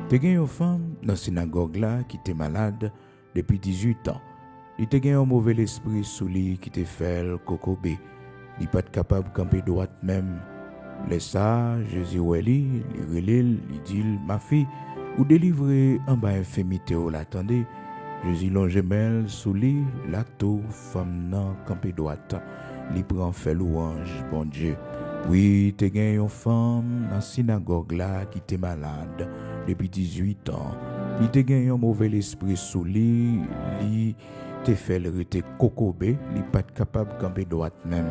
Te gen yon femme dans la synagogue là qui était malade depuis 18 ans. Il te gen un mauvais esprit sous lui qui te fait le cocobé. Il pas capable de camper droite même. Laisse ça, Jésus Weli, il relève, il dit ma fille, ou délivrer en bas infirmité ou l'attendez. Jésus longe mêle sous lui, la tour femme nan camper droite. Il prend fait louange, bon Dieu. Oui, te gen yon femme dans la synagogue là qui était malade depuis 18 ans. Il te gen yon mauvais esprit sous lui, il te fait le rete kokobé, il pas capable de camper droite même.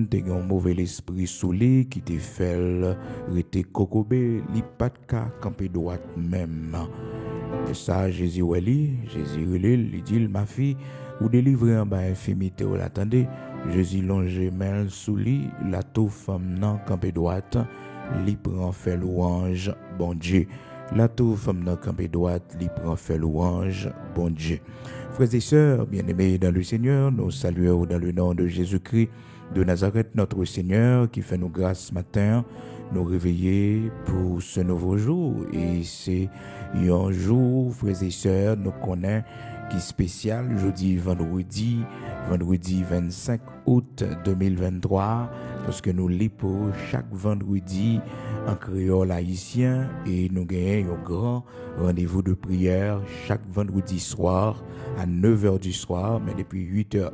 Te gen yon mauvais esprit sous lui qui te fait le rete kokobé, il pas camper droite même. Et ça, Jésus il dit, ma fille, ou délivrer en bas infirmité ou l'attendez. Jésus longe mêle sous lui, la tour femme nan campé droite, li prend fait louange, bon Dieu. La tour femme nan campé droite, li prend fait louange, bon Dieu. Frères et sœurs, bien-aimés dans le Seigneur, nous saluons dans le nom de Jésus-Christ de Nazareth, notre Seigneur, qui fait nous grâce ce matin, nous réveiller pour ce nouveau jour. Et c'est un jour, frères et sœurs, nous connaissons qui spécial, jeudi, vendredi 25 août 2023, parce que nous lisons chaque vendredi en créole haïtien et nous gagnons un grand rendez-vous de prière chaque vendredi soir à 9h du soir, mais depuis 8h30,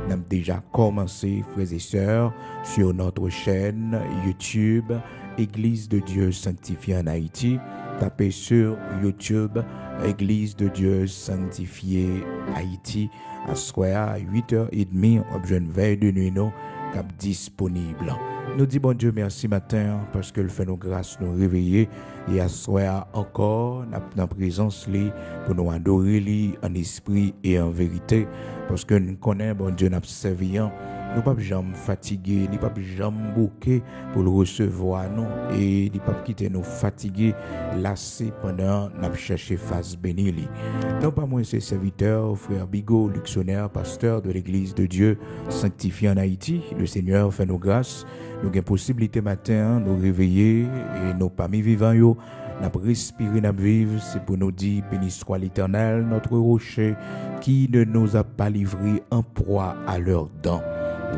nous avons déjà commencé, frères et sœurs, sur notre chaîne YouTube, Église de Dieu sanctifiée en Haïti. Tapez sur YouTube, Église de Dieu sanctifiée Haïti, à soir à 8h30, on a une veille de nuit cap disponible. Nous disons bon Dieu merci matin parce que le fait nos grâces nous réveiller et à soir encore dans présence li pour nous adorer li en esprit et en vérité parce que nous connaissons bon Dieu n'a servi. Nous ne pouvons jamais fatiguer, nous ne pouvons jamais bouquer pour le recevoir, non. Et nous ne pouvons quitter nous fatiguer, lassés pendant nous chercher face bénie. Non pas moins ces serviteurs, frère Bigot, luxonnaire, pasteur de l'église de Dieu, sanctifié en Haïti. Le Seigneur fait nos grâces. Nous avons possibilité matin, nous réveiller et nous parmi vivants, nous respirer, nous vivre. C'est pour nous dire, béni soit l'Éternel, notre rocher, qui ne nous a pas livré en proie à leurs dents.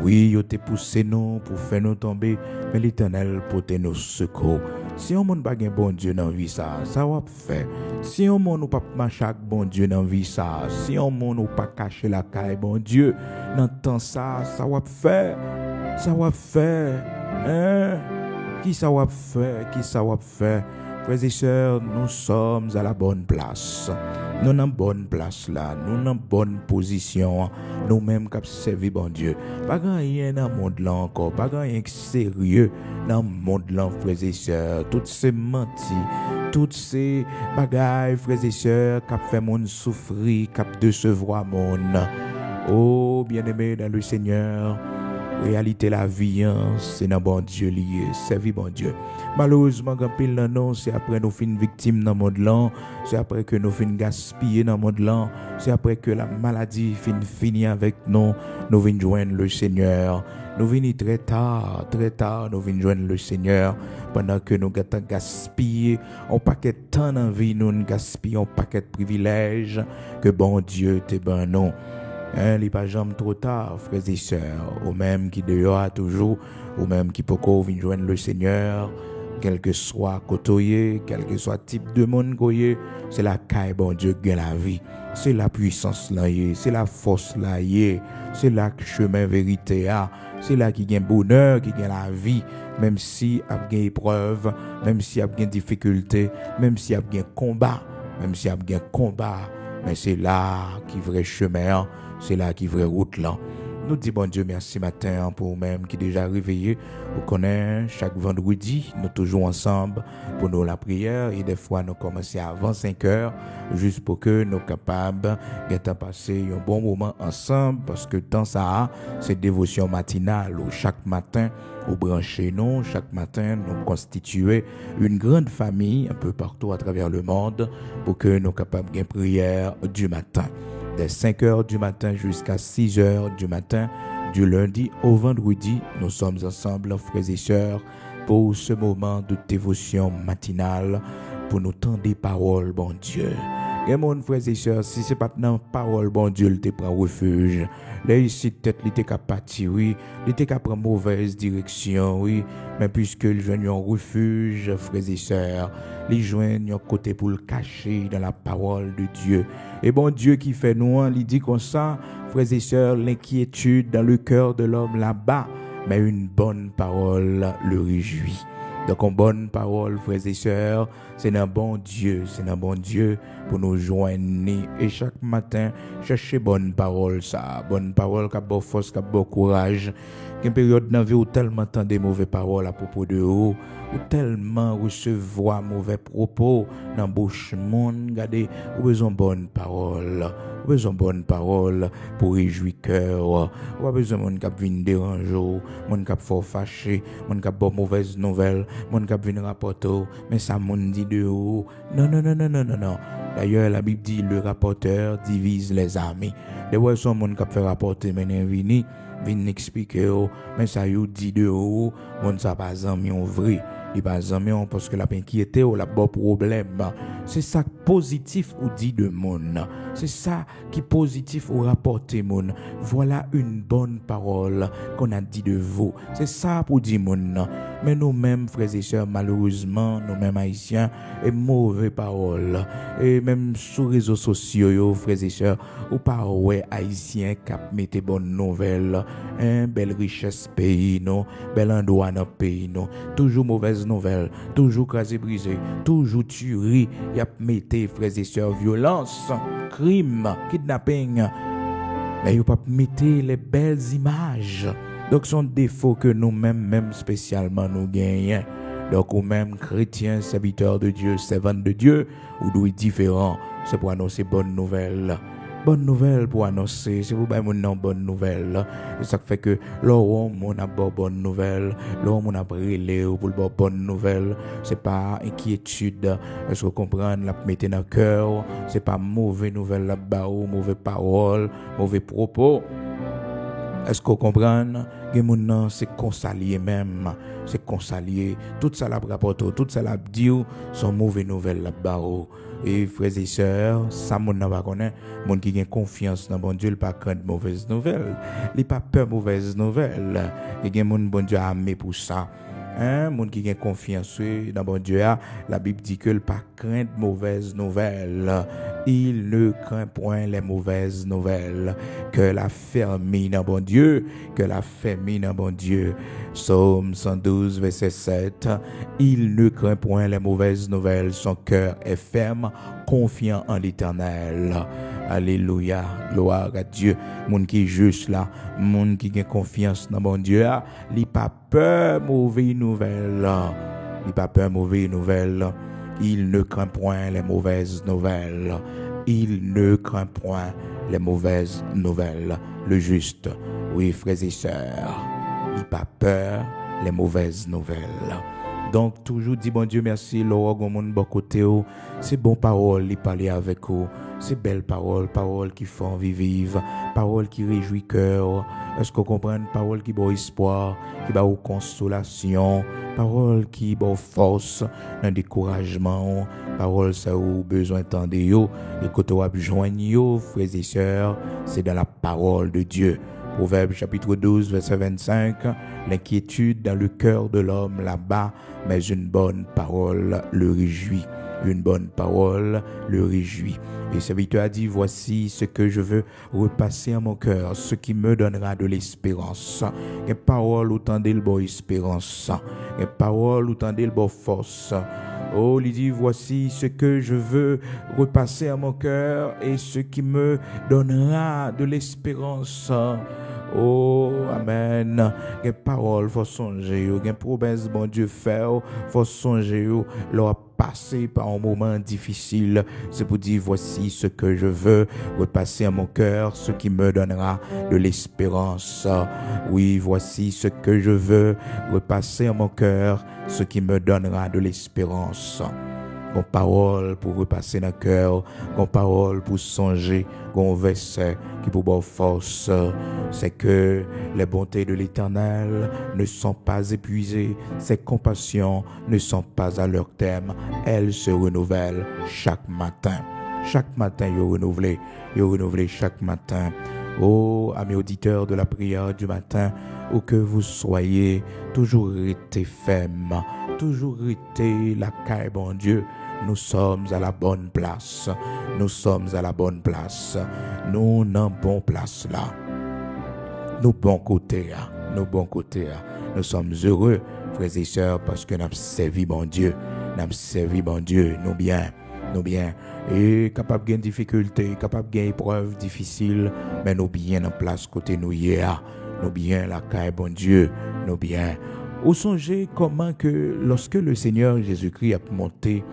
Oui, il t'a poussé nous pour faire nous tomber, mais l'Éternel porte nos secours. Si on ne pas un bon Dieu dans la vie, ça va faire. Si on ne pas marcher avec bon Dieu dans la vie, si on ne pas cacher la caille, bon Dieu, dans le temps, ça va faire. Ça va faire. Hein? Qui ça va faire? Frères et sœurs, nous sommes à la bonne place. Nous sommes en bonne place là. Nous sommes en bonne position. Nous-mêmes qui servons bon Dieu. Pas rien dans le monde là encore. Pas rien de sérieux dans le monde là, frères et sœurs. Toutes ces mentis, toutes ces bagailles, frères et sœurs, qui fait mon souffrir, qui décevoir mon. Oh, bien-aimé dans le Seigneur. Réalité la vie, c'est dans bon Dieu lié, servir bon Dieu. Malheureusement, quand pile non, c'est après nous fin victimes dans le monde là, c'est après que nous fin gaspiller dans le monde là, c'est après que la maladie finit avec nous venons joindre le Seigneur. Nous venons très tard, nous venons joindre le Seigneur pendant que nous gaspillons un paquet de temps dans la vie, nous gaspillons un paquet de privilèges que bon Dieu te ben non. Il n'est pas jamais trop tard, frères et sœurs, ou même qui dehors toujours, ou même qui peut venir joindre le Seigneur, quel que soit côtoyé, quel que soit type de monde koye, c'est la caille bon Dieu qui la vie, c'est la puissance là, c'est la force là, c'est la chemin vérité, c'est là qui gagne bonheur, qui gagne la vie, même si il y a des épreuves, même si il y a des difficultés, même si il y a des combats, mais c'est là qui vrai chemin. C'est là qui vraie route là. Nous disons bon Dieu merci matin pour vous-même qui déjà réveillé. Vous connaissez chaque vendredi, nous toujours ensemble pour nous la prière et des fois nous commençons avant 5 heures juste pour que nous capables de passer un bon moment ensemble parce que dans ça c'est dévotion matinale où chaque matin vous branchez nous, chaque matin nous constituer une grande famille un peu partout à travers le monde pour que nous capables de prière du matin. Dès 5 heures du matin jusqu'à 6 heures du matin, du lundi au vendredi, nous sommes ensemble, frères et sœurs, pour ce moment de dévotion matinale pour nous tendre des paroles, bon Dieu. Et mon frères et sœurs, si c'est pas dans parole, bon Dieu, il te prend refuge. Là, ici, peut-être, il était capable de oui. Il était capable de prendre mauvaise direction, oui. Mais puisque il joignent un refuge, frères et sœurs, ils joignent un côté pour le cacher dans la parole de Dieu. Et bon Dieu qui fait nous, il dit comme ça, frères et sœurs, l'inquiétude dans le cœur de l'homme là-bas, mais une bonne parole le réjouit. Donc, une bonne parole, frères et sœurs, c'est un bon Dieu pour nous joindre. Et chaque matin, chercher bonne parole, ça. Bonne parole qui a bonne force, qui a bon courage. Une période dans la vie où tellement entendre des mauvaises paroles à propos de vous, ou tellement recevoir mauvais propos dans la bouche monde. Regardez, vous avez besoin de bonnes paroles. Vous avez besoin de bonnes paroles pour réjouir cœur. Vous avez besoin de monde qui vient déranger, monde qui fort fâché, monde qui a bonne mauvaise nouvelle, monde qui vient rapporter, mais ça monde dit de vous. Non. D'ailleurs, la Bible dit le rapporteur divise les amis. Des fois, son monde qui fait rapporter, mais vient expliquer, mais ça you dit de vous, monde ça pas amis en vrai. Il pas amis parce que la inquiété ou la bon problème. C'est ça positif ou dit de monde. C'est ça qui positif ou rapporter monde. Voilà une bonne parole qu'on a dit de vous. C'est ça pour dire monde. Mais nous-mêmes, frères et sœurs, malheureusement, nous-mêmes haïtiens, et mauvaises paroles. Et même sur les réseaux sociaux, frères et sœurs, ou pas ouais haïtiens qui mettent bonnes nouvelles, belle richesse pays, non, bel endroit dans le pays, non, toujours mauvaise nouvelle, toujours crasé brisé, toujours tuerie, y a metté, frères et sœurs, violence, crime, kidnapping, mais y a pas mettre les belles images. Donc, son défaut que nous-mêmes, même spécialement, nous gagnons. Donc, ou même chrétiens, serviteurs de Dieu, servants de Dieu, ou d'où est différent, c'est pour annoncer bonne nouvelle. Bonne nouvelle pour annoncer, c'est pour mon nom bonne nouvelle. Et ça fait que l'homme on a bonne nouvelle, l'homme on a brûlé pour le bonne nouvelle. C'est pas inquiétude, est-ce que vous comprenez la mettez dans le cœur, c'est pas mauvaise nouvelle là-bas ou mauvaise parole, mauvais propos. Est-ce qu'on comprend? C'est consalier même. C'est consalier. Tout ça la rapporte, tout ça la dit, sont mauvaises nouvelles là-bas. Et frères et sœurs, ça mon n'a pas connaît. Mon qui a confiance dans bon Dieu, il pas craindre mauvaises nouvelles. Il pas peur mauvaises nouvelles. Il y a mon bon Dieu armé pour ça. Mon qui a confiance dans bon Dieu, la Bible dit que il pas craindre mauvaises nouvelles. Il ne craint point les mauvaises nouvelles. Que la ferme dans bon Dieu, que la ferme dans bon Dieu. Psaume 112, verset 7. Il ne craint point les mauvaises nouvelles. Son cœur est ferme, confiant en l'Éternel. Alléluia, gloire à Dieu. Moun qui est juste là, moun qui a confiance dans bon Dieu, il pas peur mauvaise nouvelle. Il pas peur mauvaise nouvelle. Il ne craint point les mauvaises nouvelles. Il ne craint point les mauvaises nouvelles. Le juste, oui, frères et sœurs, il pas peur les mauvaises nouvelles. Donc, toujours dit, bon Dieu, merci, l'orgue au monde, bon côté, c'est bon parole, il parler avec vous. C'est belles paroles, paroles qui font vivre, paroles qui réjouissent cœur. Est-ce qu'on comprend? Paroles qui donnent espoir, qui donnent consolation, paroles qui donnent force, un découragement, paroles ça où besoin d'entendre yo, et quand on a besoin yo, frères et sœurs, c'est dans la parole de Dieu. Proverbe chapitre 12, verset 25, l'inquiétude dans le cœur de l'homme là-bas, mais une bonne parole le réjouit. Une bonne parole le réjouit. Et serviteur a dit, voici ce que je veux repasser à mon cœur, ce qui me donnera de l'espérance. Une parole où tendez le bon espérance. Une parole où tendez le bon force. Oh, il dit, voici ce que je veux repasser à mon cœur et ce qui me donnera de l'espérance. Oh, amen. Une parole, faut songer. Une promesse, bon Dieu, faire, faut songer. Leur passer par un moment difficile. C'est pour dire, voici ce que je veux repasser à mon cœur, ce qui me donnera de l'espérance. Oui, voici ce que je veux repasser à mon cœur, ce qui me donnera de l'espérance. qu'on parole pour repasser dans le cœur, qu'on parole pour songer, qu'on verset qui pour avoir force, c'est que les bontés de l'Éternel ne sont pas épuisées, ses compassions ne sont pas à leur terme, elles se renouvellent chaque matin. Chaque matin, il est renouvelé chaque matin. Oh, amis auditeurs de la prière du matin, où que vous soyez, toujours restez ferme, toujours restez la caille, bon Dieu. Nous sommes à la bonne place. Nous sommes à la bonne place. Nous n'en bonne place là. Nous bons côtés là. Nous bons côtés là. Nous sommes heureux, frères et sœurs, parce que nous avons servi bon Dieu. Nous avons servi bon Dieu. Nous bien. Et capable de difficultés, capable de épreuves difficiles, mais nous bien en place côté nous hier. Nous bien la caille bon Dieu. Nous bien. Vous songez comment que lorsque le Seigneur Jésus-Christ a monté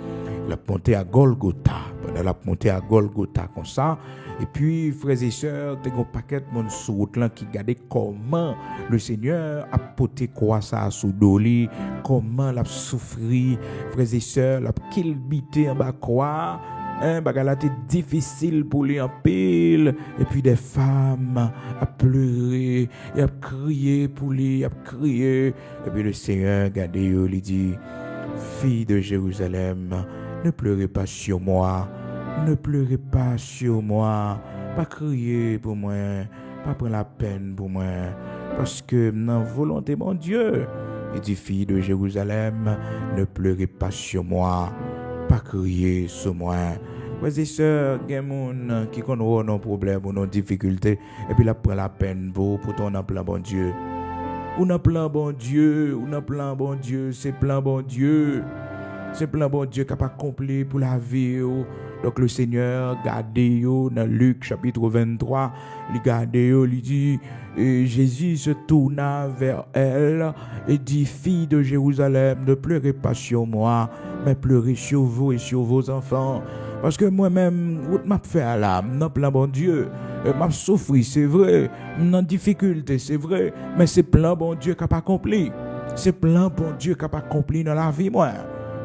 à Golgotha, pendant la montée à Golgotha comme ça, et puis frères et sœurs, t'es un paquet de monde sur route là qui regardait comment le Seigneur a porté quoi ça sous doli, comment l'a souffri, frères et sœurs, l'a kilbité en bas quoi. Bagala était difficile pour lui en pile, et puis des femmes a pleuré et a crié pour lui, a crié, et puis le Seigneur regardait lui dit, fille de Jérusalem, ne pleurez pas sur moi, ne pleurez pas sur moi, pas crier pour moi, pas prendre la peine pour moi, parce que dans volonté mon Dieu, il dit, fille de Jérusalem, ne pleurez pas sur moi, pas crier sur moi. Frères et sœurs, il y a des gens qui connaissent nos problèmes ou nos difficultés, et puis là, prend la peine pour ton plan bon Dieu. Ou n'a plan bon Dieu, c'est plan bon Dieu. C'est plan bon Dieu qui a accompli pour la vie. Donc le Seigneur, gardez dans Luc chapitre 23, il gardez, il dit, et Jésus se tourna vers elle et dit, fille de Jérusalem, ne pleurez pas sur moi, mais pleurez sur vous et sur vos enfants. Parce que moi-même, je m'a fait à l'âme, dans plan bon Dieu. M'a souffert, c'est vrai, dans difficulté, c'est vrai, mais c'est plan bon Dieu qui a accompli. C'est plan bon Dieu qui a accompli dans la vie, moi.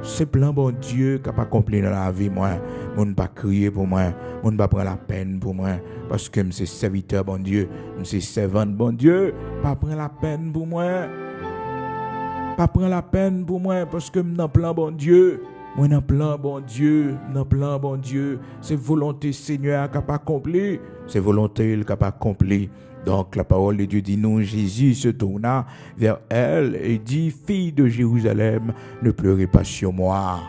C'est plan bon Dieu qui a accompli dans la vie, moi. Je ne pas crier pour moi, je ne pas prendre la peine pour moi, parce que je suis serviteur bon Dieu, je suis servant bon Dieu, pas prendre la peine pour moi. Pas prendre la peine pour moi, parce que je suis dans plan bon Dieu. Moi, dans plan bon Dieu, c'est volonté Seigneur qui a accompli, c'est volonté qui a accompli. Donc la parole de Dieu dit nous, Jésus se tourna vers elle et dit, fille de Jérusalem, ne pleurez pas sur moi.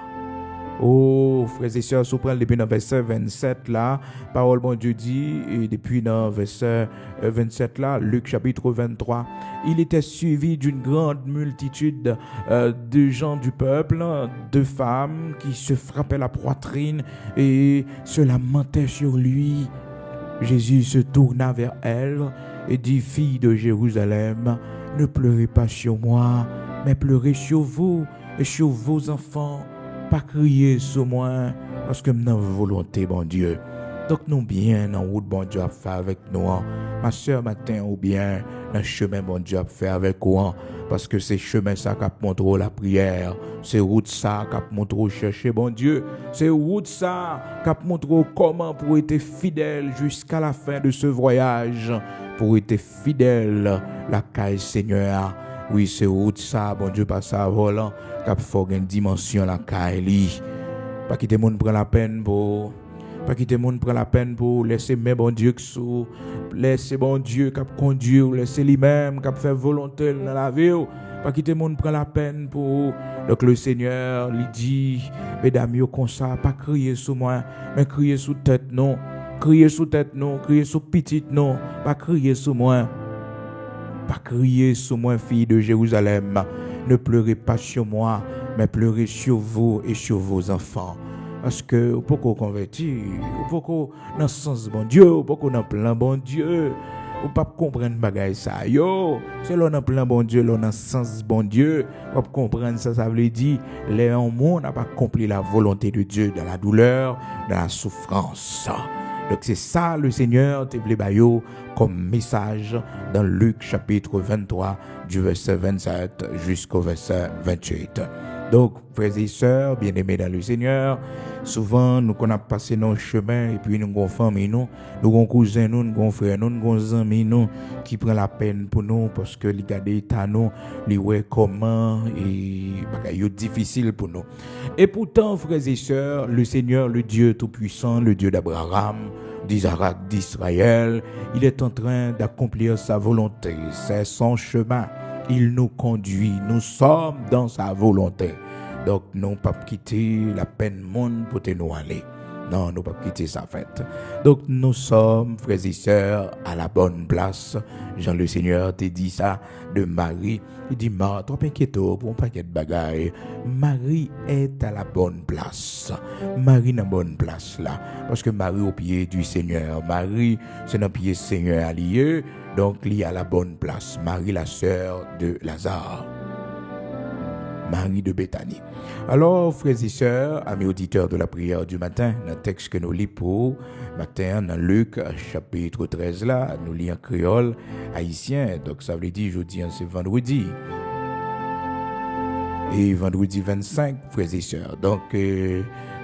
Oh, frères et sœurs, souprend depuis dans verset 27 là, parole bon Dieu dit, et depuis dans verset 27 là, Luc chapitre 23, il était suivi d'une grande multitude de gens du peuple, de femmes qui se frappaient la poitrine et se lamentaient sur lui. Jésus se tourna vers elle et dit, fille de Jérusalem, ne pleurez pas sur moi, mais pleurez sur vous et sur vos enfants. Pas crier sur moi, parce que nous avons volonté, bon Dieu. Donc nous bien dans route, bon Dieu, à faire avec nous. Ma soeur, matin, ou bien dans le chemin, bon Dieu, à faire avec nous. Parce que c'est chemin ça qui montre la prière. C'est route ça qui montre chercher, bon Dieu. C'est route ça qui montre comment pour être fidèle jusqu'à la fin de ce voyage. Pour être fidèle, la caille Seigneur. Oui, c'est route ça, bon Dieu, pas ça volant. Cap faut une dimension la caille. Pas quitter monde prend la peine pour laisser mes bon Dieu sous, laisser bon Dieu cap conduire, laisser lui-même cap faire volonté dans la vie. Pas quitter monde prend la peine pour. Donc le Seigneur lui dit, mesdames yo comme ça, pas crier sous moi, mais crier sous tête non, crier sous petite non, pas crier sous moi. Pas crier sur moi, fille de Jérusalem. Ne pleurez pas sur moi, mais pleurez sur vous et sur vos enfants. Parce que, vous pouvez convertir, vous pouvez dans le sens bon Dieu, vous pouvez dans le plan bon Dieu. Vous ne pouvez pas comprendre bagaille ça. Yo, c'est là dans le plan bon Dieu, là dans le sens bon Dieu. Vous pouvez comprendre ça, ça veut dire, les hommes n'a pas accompli la volonté de Dieu dans la douleur, dans la souffrance. Donc c'est ça le Seigneur te voulait bailler comme message dans Luc chapitre 23 du verset 27 jusqu'au verset 28. Donc, frères et sœurs, bien-aimés dans le Seigneur, souvent, nous qu'on a passé nos chemins, et puis nous avons famille, nous avons cousins, nous avons frères, nous avons amis, nous, qui prennent la peine pour nous, parce que les gars d'état, nous, les ouais comment, et c'est difficile pour nous. Et pourtant, frères et sœurs, le Seigneur, le Dieu Tout-Puissant, le Dieu d'Abraham, d'Isaac, d'Israël, il est en train d'accomplir sa volonté. C'est son chemin. Il nous conduit. Nous sommes dans sa volonté. Donc, nous ne pouvons pas quitter la peine monde pour nous aller. Non, nous ne pouvons pas quitter sa fête. Donc, nous sommes, frères et sœurs, à la bonne place. Jean le Seigneur t'a dit ça de Marie. Il dit, Marthe, trop inquiète pour un paquet de bagailles. Marie est à la bonne place. Marie est dans la bonne place là. Parce que Marie au pied du Seigneur. Marie, c'est dans le pied du Seigneur allié. Donc, il est à la bonne place. Marie, la sœur de Lazare. Marie de Béthanie. Alors, frères et sœurs, amis auditeurs de la prière du matin, dans le texte que nous lisons pour matin, dans Luc, chapitre 13, là, nous lisons en créole haïtien. Donc, ça veut dire, jeudi, c'est vendredi. Et vendredi 25, frères et sœurs. Donc,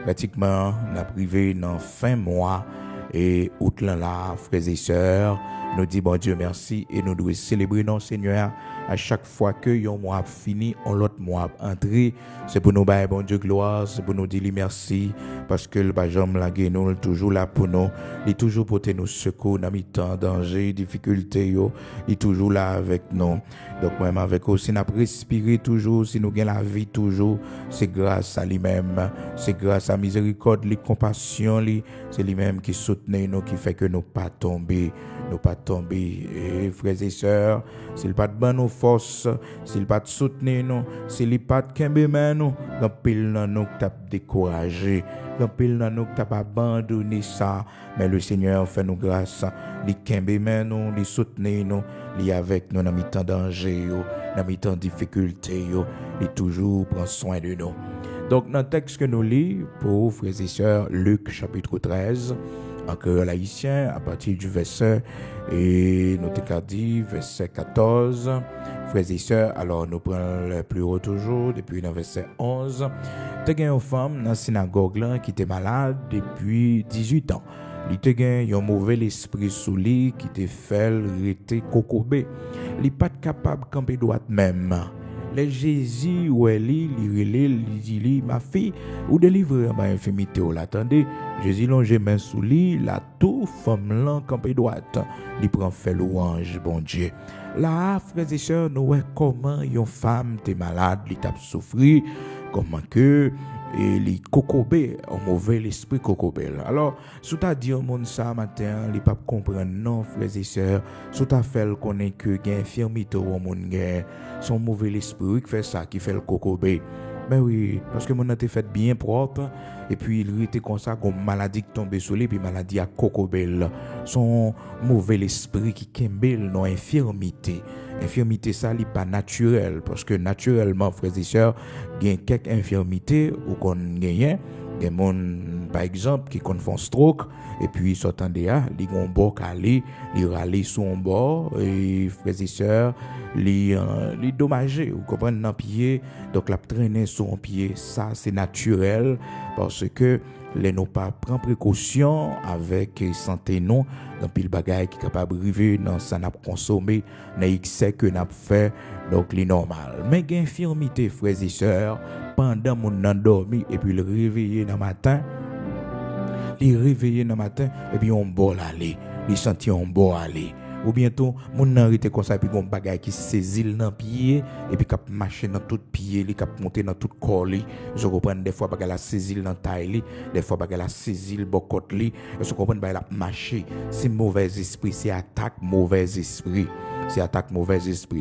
pratiquement, on a privé dans fin mois. Et août là, frères et sœurs, nous disons bon Dieu merci et nous devons célébrer notre Seigneur à chaque fois que un mois fini, on l'autre mois entré. C'est pour nous bailler bon Dieu gloire, c'est pour nous dire merci parce que le bajam la nous toujours là pour nous, il est toujours pour nous secours dans temps danger, difficulté il est toujours là avec nous. Donc même avec aussi n'a respirer toujours, si nous gagnons la vie toujours, c'est grâce à lui-même, c'est grâce à miséricorde, les compassion, c'est lui-même qui soutient nous, qui fait que nous pas tomber. Nous pas tomber. Et frères et sœurs, s'il pas de bonne force, s'il pas de soutenir nous, s'il pas de kembe nous, quand pile dans nous t'a découragé, quand pile dans nous t'a abandonné ça, mais le Seigneur fait nous grâce, il kembe nous, il soutenir nous, il avec nous dans mi-temps danger, dans mi-temps difficulté, il toujours prend soin de nous. Donc dans le texte que nous lisons pour frères et sœurs, Luc chapitre 13, en créole haïtien, à partir du verset, et nous t'avons dit, verset 14, frères et sœurs, alors nous prenons le plus haut toujours, depuis le verset 11, t'as une femme dans la synagogue là, qui était malade depuis 18 ans. Il te gen un mauvais esprit sous lui qui te fait rester cocobé. Il pas capable de camper droit même. Les Jésus ou Eli, il dit ma fille ou délivrer ma infirmité ou l'attendez. Jésus longe main sous lui, la tout femme là camper droite. Il prend fait louange bon Dieu. Là frères et sœurs, nous voyons comment une femme t'es malade, il t'a souffri, comment que et les cocobé, un mauvais esprit cocobé. Alors, si tu as dit au monde ça matin, les papes comprennent non, frères et sœurs, si tu as fait connaître que il y a infirmité au monde, son mauvais esprit qui fait ça, qui fait le cocobé. Mais oui, parce que mon été fait bien propre, et puis il était comme ça, comme maladie qui tombait sur lui, puis maladie à cocobel. Son mauvais esprit qui kembel, non infirmité. Infirmité, ça n'est pas naturel, parce que naturellement, frères et sœurs, il y a quelques infirmités ou qu'on gagne. Il y a des gens, par exemple, qui font stroke, et puis ils sortent de là, ils ont un bord calé, ils râlent sur un bord, et frères et sœurs, les dommagés, vous comprenez, dans le pied, donc la traîner sur un pied, ça c'est naturel, parce que les n'ont pas prendre précaution avec santé non dans pile bagaille qui capable arriver dans ça n'a consommé dans excès que n'a fait donc les normal mais gain infirmité frères et sœurs pendant mon endormi et puis le réveiller dans matin et puis on bol aller il sentit on bol aller ou bientôt mon nan rete comme ça puis gon bagay qui saisit dans pied et puis cap marcher dans tout pied li cap monter dans tout corps li je comprends des fois bagay la saisit dans taille li des fois bagay la saisit le bokot li je comprends bagay la marcher c'est mauvais esprit c'est attaque mauvais esprit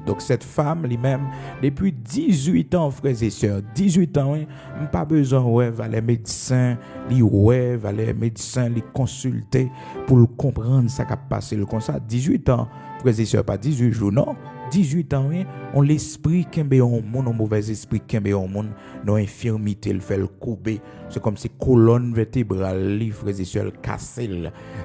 donc cette femme lui-même depuis 18 ans frères et sœurs 18 ans pas besoin ouais les médecins li consulter pour comprendre ça qui a passé le comme ça 18 ans frères et sœurs pas 18 jours non 18 ans on l'esprit kembe on monde mauvais esprit kembe on monde non infirmité le fait le couper c'est comme si colonne vertébrale li frères et sœurs casser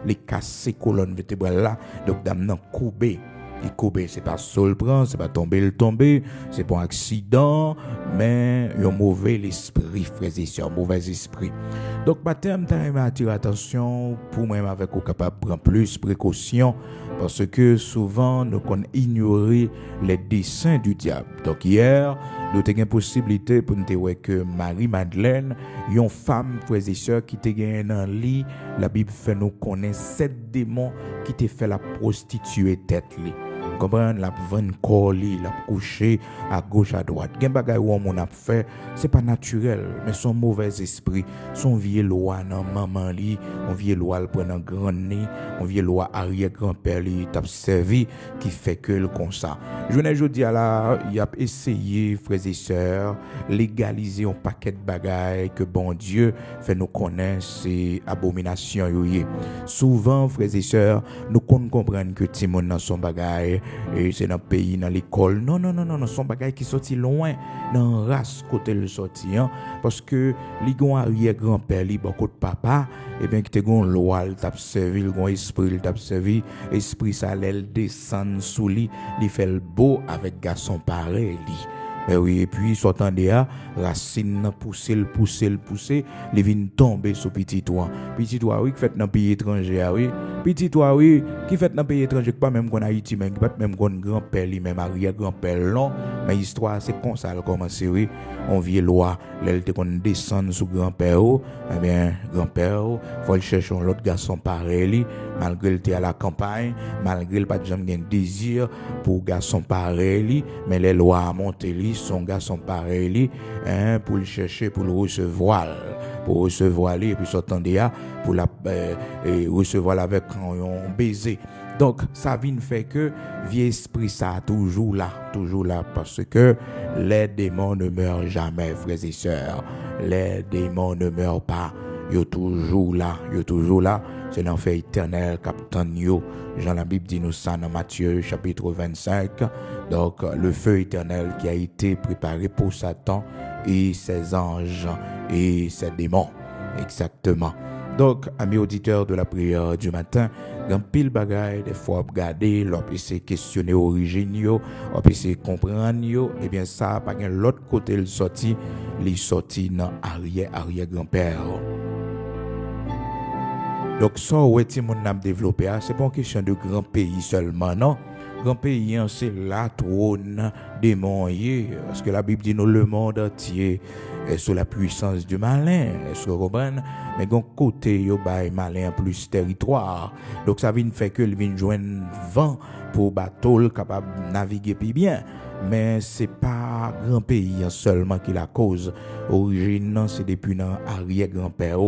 les casser colonne vertébrale là donc dame nan couper Il Kobe, c'est pas sol prend, c'est pas tomber, c'est pas un accident, mais un mauvais esprit, frères et sœurs, mauvais esprit. Donc, matin, je m'attire attention pour moi avec au capable de prendre plus précaution parce que souvent nous qu'on ignorer les desseins du diable. Donc hier, nous avons une possibilité pour nous dire que Marie-Madeleine, une femme, frères et sœurs, qui te gagne dans le lit, la Bible fait nous connaître 7 démons qui te fait la prostituée tête li. Comprendre la vendre corps li, la coucher à gauche à droite. Gen bagay ou on a fait, c'est pas naturel, mais son mauvais esprit, son vieux loi nan maman li, on vieux loi le prend en grand nez, on vieux loi arrière grand-père li t'a servi qui fait que le comme ça. Je dis à la, il a essayé frères et sœurs légaliser un paquet de bagailles que bon Dieu fait nous connaître c'est abomination yoye. Souvent frères et sœurs, nous comprendre que Timon dans son bagaille et c'est dans le pays, dans l'école. Non, son bagage qui sorti loin, dans la race côté le sorti, hein, parce que les gens arrière-grand-père, les beaucoup de papa, et bien que te gon loi, t'a servi, le gon esprit, t'a servi, esprit ça l'aile descend sous lui, il fait le beau avec garçon pareil, mais oui, et puis sortant de là, racine pousser, les vins tomber sur petit toit. Petit toit oui qui fait dans pays étranger oui. Petit toit oui qui fait dans pays étranger pas même qu'on Haïti même pas même qu'on grand-père lui même arrière-grand-père non, mais histoire c'est comme ça commencer oui. On vieux loi, l'elle qu'on descend sur grand-père eh bien grand-père faut le chercher l'autre garçon pareil malgré il était à la campagne, malgré il pas de jamais désir pour garçon pareil mais les lois a monté lui son garçon pareil pour le chercher pour le recevoir lui et puis s'entendre pour la recevoir avec un baiser. Donc ça vient fait que vieux esprit ça toujours là parce que les démons ne meurent jamais frères et sœurs, les démons ne meurent pas, ils toujours là, c'est l'enfer éternel capitaine yo. Jean la Bible dit nous ça dans Matthieu chapitre 25. Donc le feu éternel qui a été préparé pour Satan et ses anges et ses démons. Exactement. Donc, amis auditeurs de la prière du matin, dans pile bagaille, des fois, regarder, l'on peut se questionner l'origine, on peut se comprendre, et bien ça, par l'autre côté, il sorti dans arrière-grand-père. Donc, ça, où est-ce qu'on a développé, c'est pas une question de grand pays seulement, non? Grand pays, c'est la trône des monts, parce que la Bible dit nous le monde entier est sous la puissance du malin, est-ce que vous comprenez? Mais d'un côté, yo bay malin plus territoire. Donc ça vient faire que il vient joindre vent pour bateau capable naviguer plus bien. Mais c'est pas grand pays seulement qui la cause. Origine c'est depuis dans arrière-grand-père,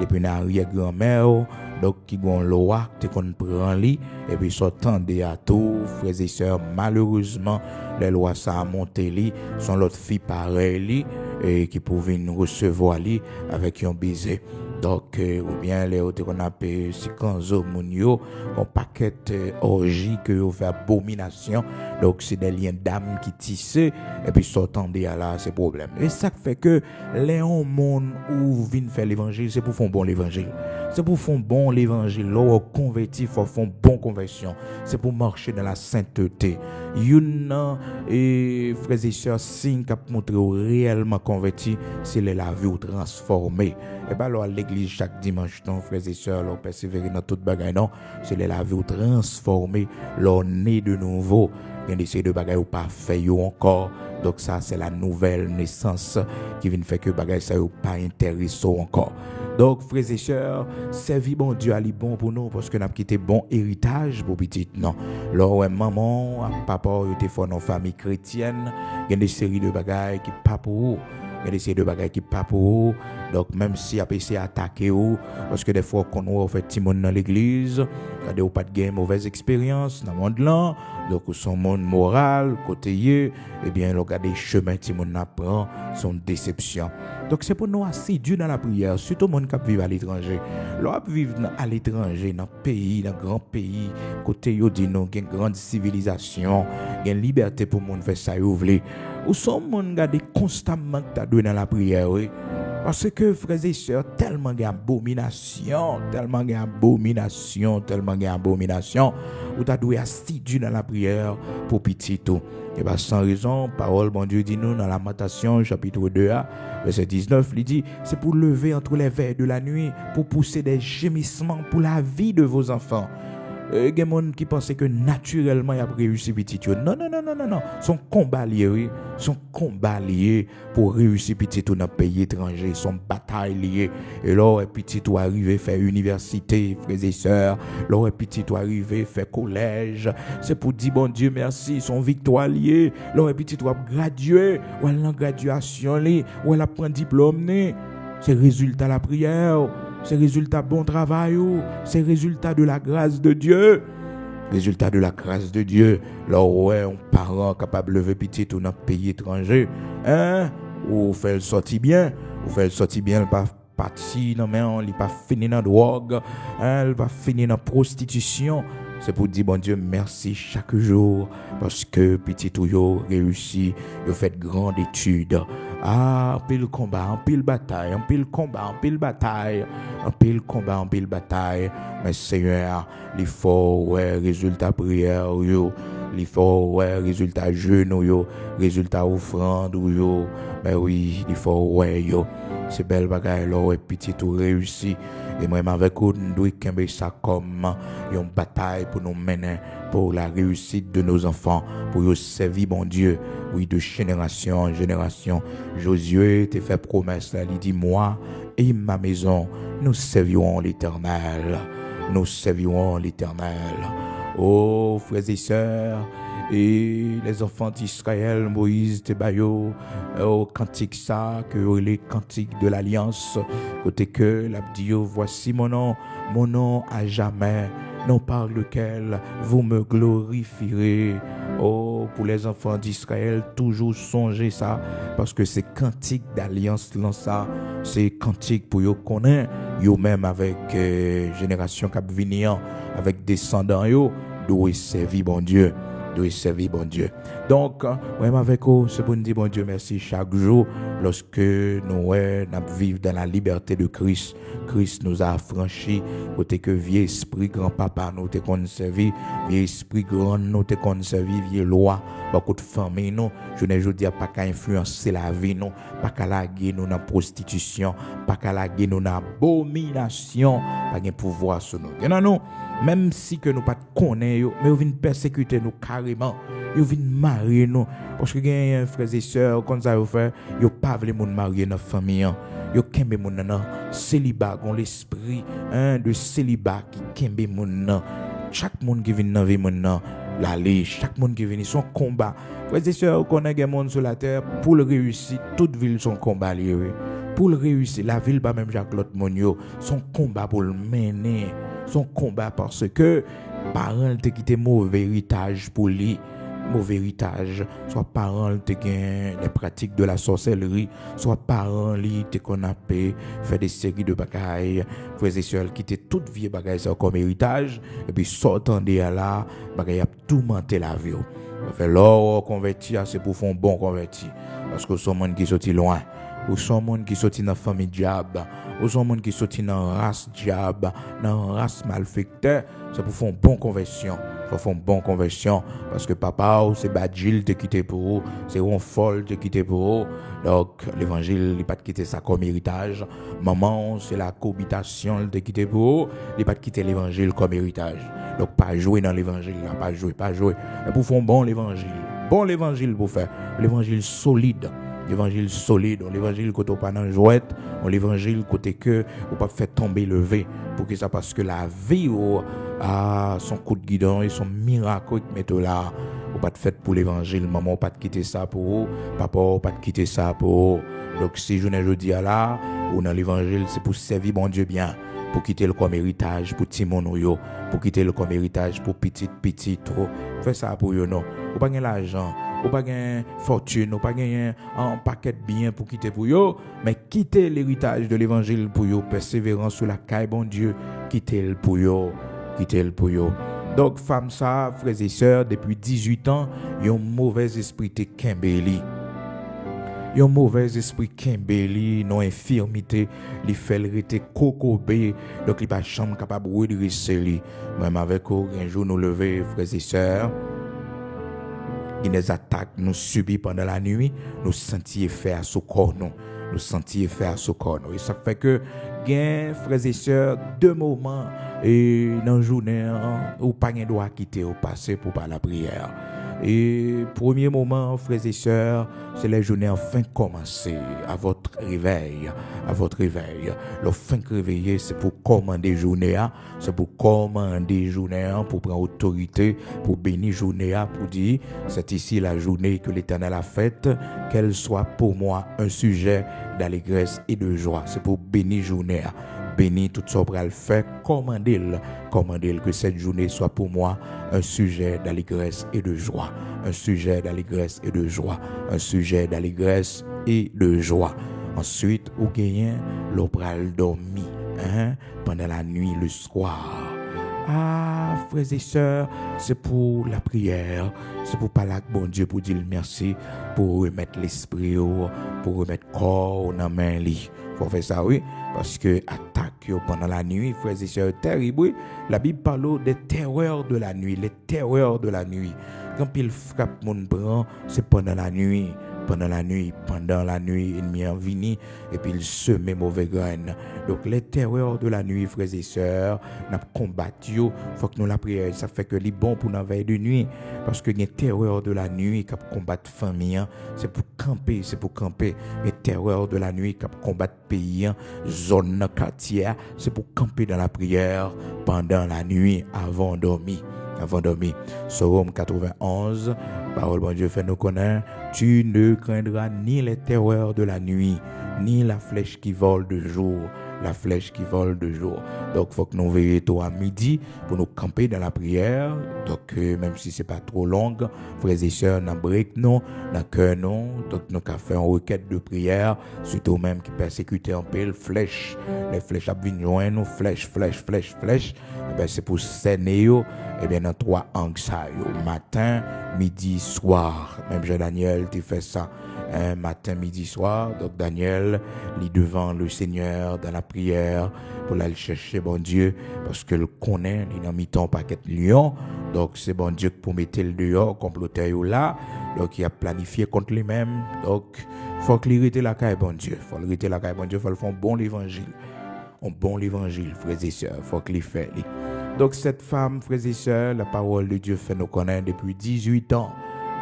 depuis dans arrière-grand-mère. Donc qui gon loi te qu'on prend li et puis sortant des atos frères et sœurs malheureusement les lois ça a monté li sont l'autre fille pareil et qui pouvaient nous recevoir li avec un baiser. Donc ou bien les autres qu'on appelle sikanzo munyo un paquet orgie que on fait abomination. Donc c'est des liens d'âme qui tissent et puis sortant de là c'est problème. Et ça fait que les monde où viennent faire l'évangile c'est pour faire bon l'évangile. C'est pour faire bon l'évangile, là converti faut faire bon conversion. C'est pour marcher dans la sainteté. Une et frères et sœurs signe qui montre réellement converti, c'est la vie transformée. Et ben alors l'église chaque dimanche non frères et sœurs, là persévérer dans toute bagaille non, c'est la vie transformée, là né de nouveau. Il y a des de bagaille ou pas fait encore. Donc ça c'est la nouvelle naissance qui vient faire que bagaille ça ou pas intéressant encore. Donc frères et sœurs, servir bon Dieu ali bon pour nous parce que n'a quitté bon héritage pour petit non. Là ouais maman, papa yo te font dans famille chrétienne, il y a des séries de bagailles qui pas pour vous. Il y a des séries de bagailles qui pas pour vous. Donc même si a essayé attaquer vous parce que des fois qu'on voit fait petit monde dans l'église, quand ou pas de gain mauvaise expérience dans monde là, donc son monde moral côté et bien regarder chemin petit monde apprend son déception. Donc c'est pour nous assidus dans la prière, surtout monde qui vivent à l'étranger. Là vivre à l'étranger dans pays, dans grand pays, côté yo dit non, une grande civilisation, une liberté pour monde faire ça yo vle. Ou son monde garder constamment ta doué dans la prière oui. Parce que frères et sœurs, tellement d'abomination, ou t'as doué assidu dans la prière pour petit tout. Et bien sans raison, parole bon Dieu dit nous dans Lamentation chapitre 2 verset 19, il dit c'est pour lever entre les veilles de la nuit, pour pousser des gémissements pour la vie de vos enfants. Il y a des gens qui pensent que naturellement il a réussi petit. Non. Son combat lié, oui. Son combat lié pour réussir petit dans le pays étranger. Son bataille liée. Et là, petit tout arrivé faire université, frères et sœurs. Là, petit tout arrivé faire collège. C'est pour dire bon Dieu merci, son victoire liée. Là, petit tout gradué. Ou elle en graduation liée. Ou elle a pris un diplôme. C'est résultat de la prière. C'est résultat bon travail, c'est résultat de la grâce de Dieu. Résultat de la grâce de Dieu. Là où un parent capable de lever petit dans un pays étranger, ou fait le sortir bien, il pas parti non mais il pas fini dans drogue, il pas fini dans prostitution. C'est pour dire bon Dieu merci chaque jour parce que petit tout yo réussi, yo fait grande étude. En pile combat, en pile bataille, en pile combat, en pile bataille, en pile combat, en pile bataille. Mais Seigneur, il faut résultat prière yo, il faut résultat jeûne yo, résultat offrande yo. Mais oui, il faut yo. C'est belle bagaille là et petit tout réussi. Et moi avec vous nous doit kembe ça comme une bataille pour nous mener pour la réussite de nos enfants, pour nous servir bon Dieu, oui, de génération en génération. Josué te fait promesse, il dit moi et ma maison, nous servirons l'Éternel. Nous servirons l'Éternel. Oh, frères et sœurs, et les enfants d'Israël, Moïse, Tebayo, au cantique ça, que les cantiques de l'Alliance, côté que l'abdio, voici mon nom à jamais, non par lequel vous me glorifierez. Oh, pour les enfants d'Israël, toujours songez ça, parce que c'est cantique d'Alliance, là, ça, c'est cantique pour yo connaître, yo même avec génération qui venir, avec descendants yo, doit servir bon Dieu. Doit servir bon Dieu. Donc, même avec vous, c'est pour nous dire bon Dieu merci chaque jour lorsque nous vivons dans la liberté de Christ. Christ nous a affranchis, côté que vieux esprit grand-papa nous te conservé, vieux esprit grand nous te conservé, vieux loi, beaucoup de famille nous, je ne dis pas qu'à influencer la vie nous, pas qu'à laguer nous dans prostitution, pas qu'à laguer nous dans abomination, pas de pouvoir sur nous. Non, même si que nous pas connaissons, mais ils viennent persécuter nous carrément, ils viennent marier nous, parce que les frères et sœurs, comme ça, ils ne pas voulu marier dans la famille. Yo kembe moun nan célibat, gon l'esprit de célibat qui kembe moun nan. Chaque monde qui vient dans vie moun nan, l'aller, chaque monde qui vient son combat. Frères et sœurs, connaît des monde sur la terre pour le réussir, toute ville son combat lié. Pour le réussir, la ville pas même Jacques l'autre moun yo, son combat pour le mener, son combat parce que parents te quitté mauvais héritage pour lui. Mauvais héritage, soit parents te gain les pratiques de la sorcellerie, soit parents li te qu'on a fait des séries de bagailles, frères et sœurs qui étaient toutes vieilles bagailles comme héritage, et puis sortant de là, bagaille a tout menté la vie. Fait l'or converti, c'est pour faire un bon converti, parce que sont monde qui sorti loin, ou sont monde qui sorti dans famille diable, ou sont monde qui sorti dans race diable, dans race malfecteur, c'est pour faire une bonne conversion. Faut faire une bonne conversion parce que papa c'est Badjil te quitté pour eux, c'est Ronfol te quitté pour eux. Donc l'évangile il pas quitté ça comme héritage. Maman c'est la cohabitation te quitté pour eux, il pas quitté l'évangile comme héritage. Donc pas jouer dans l'évangile là, pas jouer. Mais pour faire bon l'évangile pour faire l'évangile solide. L'évangile solide, l'évangile côté pas dans jouette, l'évangile côté que ou pas fait tomber lever pour que ça parce que la vie son coup de guidon et son miracle qui met là ou pas de fait pour l'évangile, maman pas de quitter ça pour vous, papa pas de quitter ça pour vous. Donc si je ne dis là ou dans l'évangile c'est pour servir bon Dieu bien, pour quitter le comme héritage pour Timon yo, pour quitter le comme héritage pour petit trop. Fais ça pour yo non. Ou pas gain l'argent, ou pas gain fortune, ou pas gain un paquet de biens pour quitter pour yo, mais quitter l'héritage de l'évangile pour yo, persévérance sur la caille bon Dieu, quitter le pour yo. Donc femme ça, frères et sœurs, depuis 18 ans, yon mauvais esprit te kembeli. un mauvais esprit Kimbeli, non infirmité, li fait le rete kokobé, donc il pas chambre capable de redresser li. Même avec un jour nous lever, frères et sœurs, il y a des attaques nous subis pendant la nuit, nous sentis effet à ce corps nous sentis effet à ce corps et ça fait que gain frères et sœurs deux moments et dans la journée ou pas gain droit quitter au passé pour pas la prière. Et premier moment, frères et sœurs, c'est la journée enfin commencer à votre réveil, Le fin réveiller, c'est pour commander journée, c'est pour commander journée, pour prendre autorité, pour bénir journée, pour dire, c'est ici la journée que l'Éternel a faite, qu'elle soit pour moi un sujet d'allégresse et de joie. C'est pour bénir journée. Béni tout ce qu'on va faire, commandez que cette journée soit pour moi un sujet d'allégresse et de joie, un sujet d'allégresse et de joie, un sujet d'allégresse et de joie. Ensuite, au gagnant, l'opéral dormi pendant la nuit, le soir. Ah, frères et sœurs, c'est pour la prière, c'est pour parler avec bon Dieu, pour dire merci, pour remettre l'esprit, pour remettre le corps dans la main. Il faut faire ça, oui, parce que attaque pendant la nuit, frères et sœurs, terrible, oui. La Bible parle des terreurs de la nuit, les terreurs de la nuit. Quand il frappe mon bras, c'est pendant la nuit. Pendant la nuit, ennemi en vini, et puis il semait mauvais graines. Donc, les terreurs de la nuit, frères et sœurs, nous combattu, faut que nous la prière. Ça fait que les bon pour la veille de nuit, parce que les terreurs de la nuit, qui combattent famille, c'est pour camper. Les terreurs de la nuit, qui combattent pays, zone, quartier, c'est pour camper dans la prière pendant la nuit, avant de dormir. Psaume 91, parole bon Dieu fait nous connaître, tu ne craindras ni les terreurs de la nuit, ni la flèche qui vole de jour. Donc, il faut que nous veillions à midi pour nous camper dans la prière. Donc, même si ce n'est pas trop long, frères et sœurs, dans le break, non, dans le cœur, non. Donc, nous avons fait une requête de prière, surtout même qui persécutent un peu les flèches. Les flèches à venir joindre nous, flèches. Eh bien, c'est pour saigner, eh bien, dans 3 angles, ça, matin, midi, soir. Même Jean-Daniel, tu fais ça. Matin, midi, soir. Donc Daniel lit devant le Seigneur dans la prière pour aller chercher bon Dieu parce que le connaît, il a mis ton paquet de lion. Donc c'est bon Dieu pour mettre le dehors, comploter là. Donc il a planifié contre lui-même. Donc faut qu'il reste la caille bon Dieu. Faut le faire un bon évangile, frères et sœurs. Faut qu'il fait. Donc cette femme, frères et sœurs, la parole de Dieu fait nous connaître depuis 18 ans.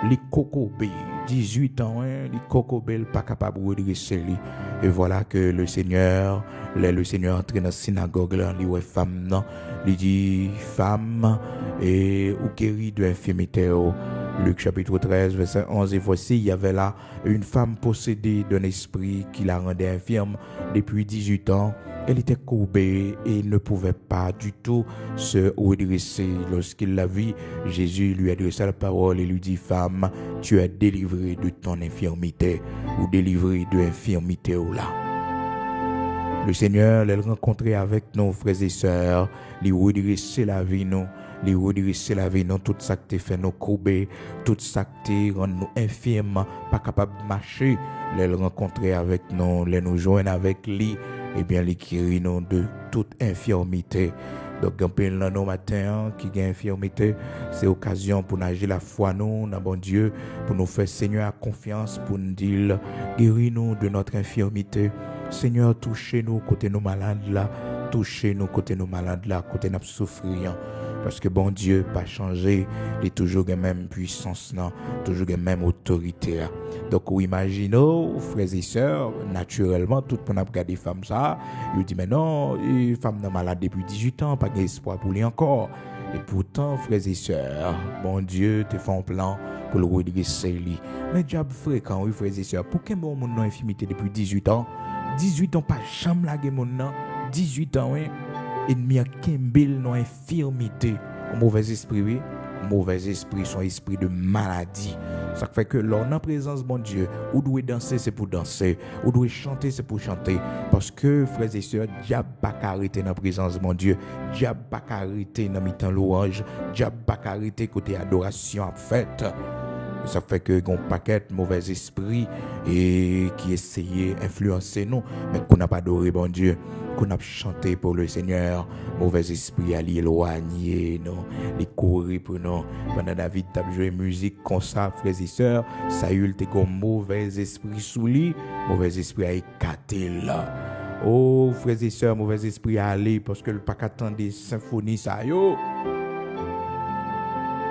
Les cocobés, 18 ans, les cocobés, pas capable de redresser lui. Et voilà que le Seigneur entre dans la synagogue, là, il dit femme, non, il dit femme, et ou guéri de l'infirmité. Luc chapitre 13, verset 11, et voici, il y avait là une femme possédée d'un esprit qui la rendait infirme depuis 18 ans. Elle était courbée et ne pouvait pas du tout se redresser. Lorsqu'il la vit, Jésus lui adressa la parole et lui dit, femme, tu es délivrée de ton infirmité ou délivrée de l'infirmité là. Le Seigneur l'a rencontré avec nos frères et sœurs, lui redresser la vie nous. Tout ça qui fait nous courber, tout ça qui rend nous infirmes, pas capables de marcher, les rencontrer avec nous, les nous joindre avec lui, et bien les guérir nous de toute infirmité. Donc, un peu dans nos matins qui a infirmité, c'est occasion pour nous agir la foi nous, dans bon Dieu, pour nous faire Seigneur à confiance, pour nous dire, guéris-nous de notre infirmité. Seigneur, touchez-nous côté nos malades là, côté nous souffrants. Parce que bon Dieu pas changé, il est toujours la même puissance, toujours la même autorité. Donc, vous imaginez, frères et sœurs, naturellement, tout le monde a regardé femme ça, il dit, mais non, femme est malade depuis 18 ans, pas d'espoir pour lui encore. Et pourtant, frères et sœurs, bon Dieu te fait un plan pour le redresser lui. Mais diable fréquent, oui, frères et sœurs, pour quel bon monde n'a infirmité depuis 18 ans? 18 ans, pas chambre la guerre, 18 ans, oui. Ennemi a Kimbel non infirmité, mauvais esprit, son esprit de maladie. Ça fait que lors de la présence de mon Dieu, ou doit danser, c'est pour danser, ou doit chanter, c'est pour chanter. Parce que, frères et sœurs, diable pas arrêter dans la présence de mon Dieu, diable pas arrêter dans mi-temps louange, diable pas arrêter côté adoration en fait. Ça fait que gon paquet de mauvais esprits et qui essayaient d'influencer nous, mais qu'on n'a pas adoré bon Dieu, qu'on a chanté pour le Seigneur, mauvais esprit à l'éloigner, non, les courir pour nous. Pendant David t'a joué musique comme ça, frères et sœurs, Saül t'es comme mauvais esprit sous lui, mauvais esprit a écarté là. Oh, frères et sœurs, mauvais esprit à aller parce que le pas qu'attendre des symphonies ça yo.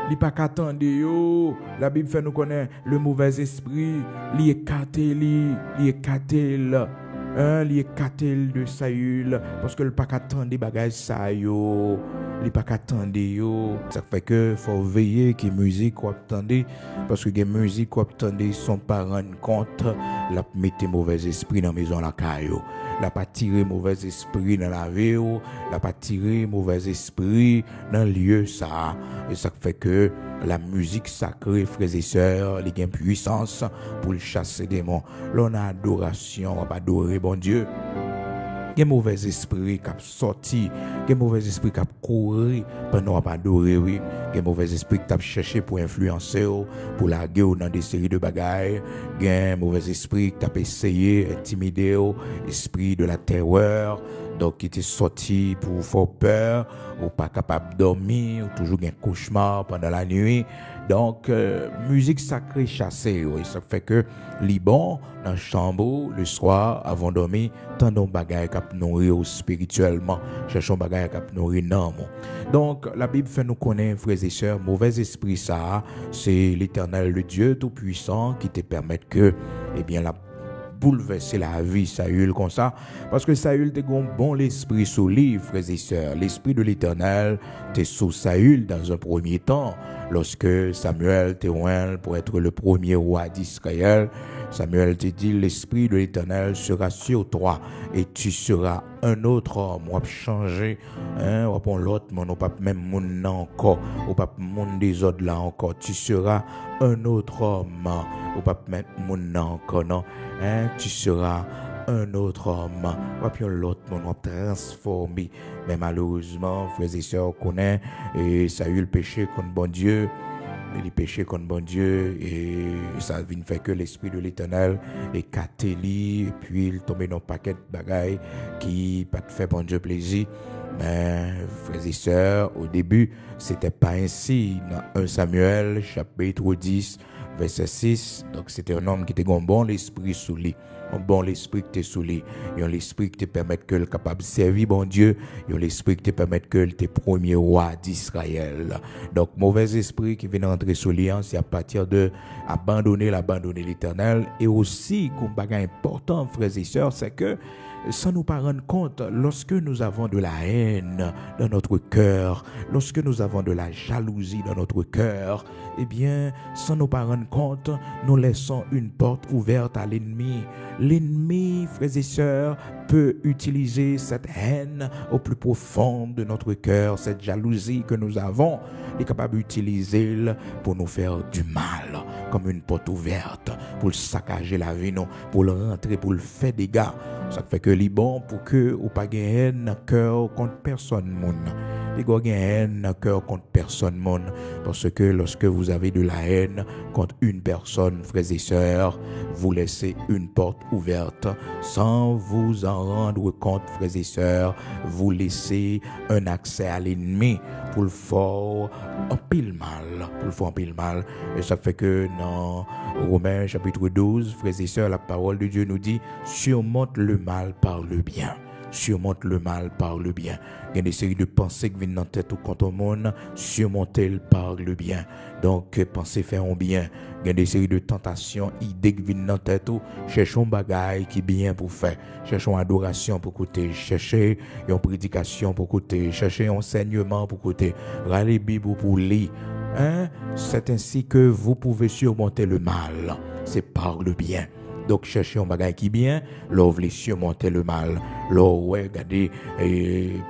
Li pas qu'attendre yo. La Bible fait nous connaître le mauvais esprit, li écarté là. Li écarté de Saül parce que le pas qu'attendre des bagages ça yo. Li pas qu'attendre yo. Ça fait que faut veiller que musique qu'on attendait parce que les musique qu'on attendait sont pas rendre compte la mettre mauvais esprit dans maison la caillou. La pas tirer mauvais esprit dans la vie, la pas tirer mauvais esprit dans le lieu ça. Et ça fait que la musique sacrée, frères et sœurs, il y a une puissance pour chasser des démons. L'on a adoration, on va adorer bon Dieu. Il y a mauvais esprit qui a sorti, il y a mauvais esprit qui a couru pendant qu'on va adorer, oui. Il y a mauvais esprit qui a cherché pour influencer, pour laguer dans des séries de bagailles. Il y a mauvais esprit qui a essayé d'intimider, esprit de la terreur. Donc, qui était sorti pour faire peur, ou pas capable de dormir, ou toujours un cauchemar pendant la nuit. Donc, musique sacrée chassée, oui. Ça fait que, Liban, dans le chambre, le soir, avant de dormir, tant de bagailles qui nourrir spirituellement, cherchons bagailles qui nourrir non. Donc, la Bible fait nous connaître, frères et sœurs, mauvais esprit ça, c'est l'Éternel, le Dieu Tout-Puissant, qui te permet que, eh bien, la bouleverser la vie Saül comme ça parce que Saül te gon bon l'esprit sous lui, frères et sœurs. L'esprit de l'Éternel t'es sous Saül dans un premier temps lorsque Samuel te oint pour être le premier roi d'Israël. Samuel te dit l'esprit de l'Éternel sera sur toi et tu seras un autre homme. On va changer, on va prendre l'autre monde, on va pas même monde encore, on va pas monde des autres là encore. Tu seras un autre homme, on va pas mettre monde encore non. Tu seras un autre homme. On va prendre l'autre monde, on va transformer. Mais malheureusement, frères et sœurs, on connaît et Saül péché contre bon Dieu. Il péché contre bon Dieu et ça vient faire que l'esprit de l'Éternel est catéli et puis il tombe dans un paquet de bagailles qui pas fait bon Dieu plaisir. Mais frères et sœurs, au début, c'était pas ainsi. Dans 1 Samuel, chapitre 10, verset 6, donc c'était un homme qui était un bon l'esprit sous lui. Un bon l'esprit qui te sous lui. Il y a l'esprit qui te permet que le capable de servir bon Dieu. Il y a l'esprit qui te permet que le premier roi d'Israël. Donc, mauvais esprit qui vient entrer sous lui, c'est à partir de abandonner l'Éternel. Et aussi, comme bagage important, frères et sœurs, c'est que sans nous pas rendre compte, lorsque nous avons de la haine dans notre cœur, lorsque nous avons de la jalousie dans notre cœur, eh bien, sans nous pas rendre compte, nous laissons une porte ouverte à l'ennemi. L'ennemi, frères et sœurs, peut utiliser cette haine au plus profond de notre cœur, cette jalousie que nous avons, il est capable d'utiliser pour nous faire du mal, comme une porte ouverte, pour saccager la vie, non, pour le rentrer, pour le faire des dégâts. Ça fait que c'est bon pour que ou pas gagner haine dans cœur contre personne monde. Il y a une haine dans cœur contre personne monde parce que lorsque vous avez de la haine contre une personne, frères et sœurs, vous laissez une porte ouverte sans vous en rendre compte, frères et sœurs, vous laissez un accès à l'ennemi pour le faire en pile mal, et ça fait que dans Romains chapitre 12, frères et sœurs, la parole de Dieu nous dit surmonte le mal par le bien. Surmonte le mal par le bien. Il y a des séries de pensées qui viennent dans la tête ou contre le monde, surmontez-le par le bien. Donc, pensez faire un bien. Il y a des séries de tentations, idées qui viennent dans la tête ou cherchons bagaille qui bien pour faire. Cherchons adoration pour côté, cherchez une prédication pour côté, cherchez un enseignement pour côté, râlez Bible pour lire. C'est ainsi que vous pouvez surmonter le mal. C'est par le bien. Donc, cherchez un bagage qui bien, là, vous voulez surmonter le mal. Là, ouais, regardez,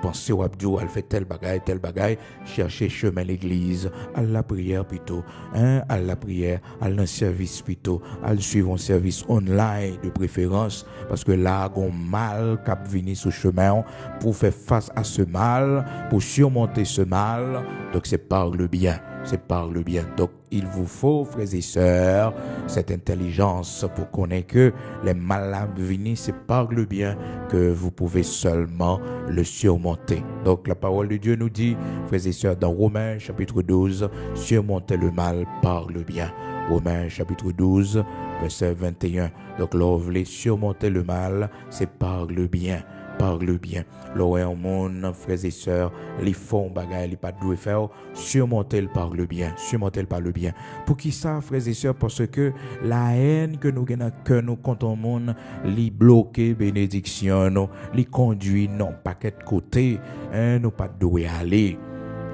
pensez au abdou, elle fait tel bagage, cherchez chemin l'église, à la prière plutôt, à la prière, à le service plutôt, à le suivre un service online de préférence, parce que là, il y a un mal qui a venu sur le chemin pour faire face à ce mal, pour surmonter ce mal. Donc, c'est par le bien. c'est par le bien. Donc, il vous faut, frères et sœurs, cette intelligence pour connaître que les malins venus, c'est par le bien que vous pouvez seulement le surmonter. Donc, la parole de Dieu nous dit, frères et sœurs, dans Romains chapitre 12, surmonter le mal par le bien. Romains chapitre 12, verset 21. Donc, là, vous voulez surmonter le mal, c'est par le bien. Par le bien. L'oreille en monde, frères et sœurs, les fonds, bagaille, les pas de faire, surmonter par le bien, surmonter par le bien. Pour qui ça, frères et sœurs, parce que la haine que nous gagnons, que nous contre le monde, les bloquer bénédiction, nous, les conduit, non, pas de côté, hein, nous pas de aller.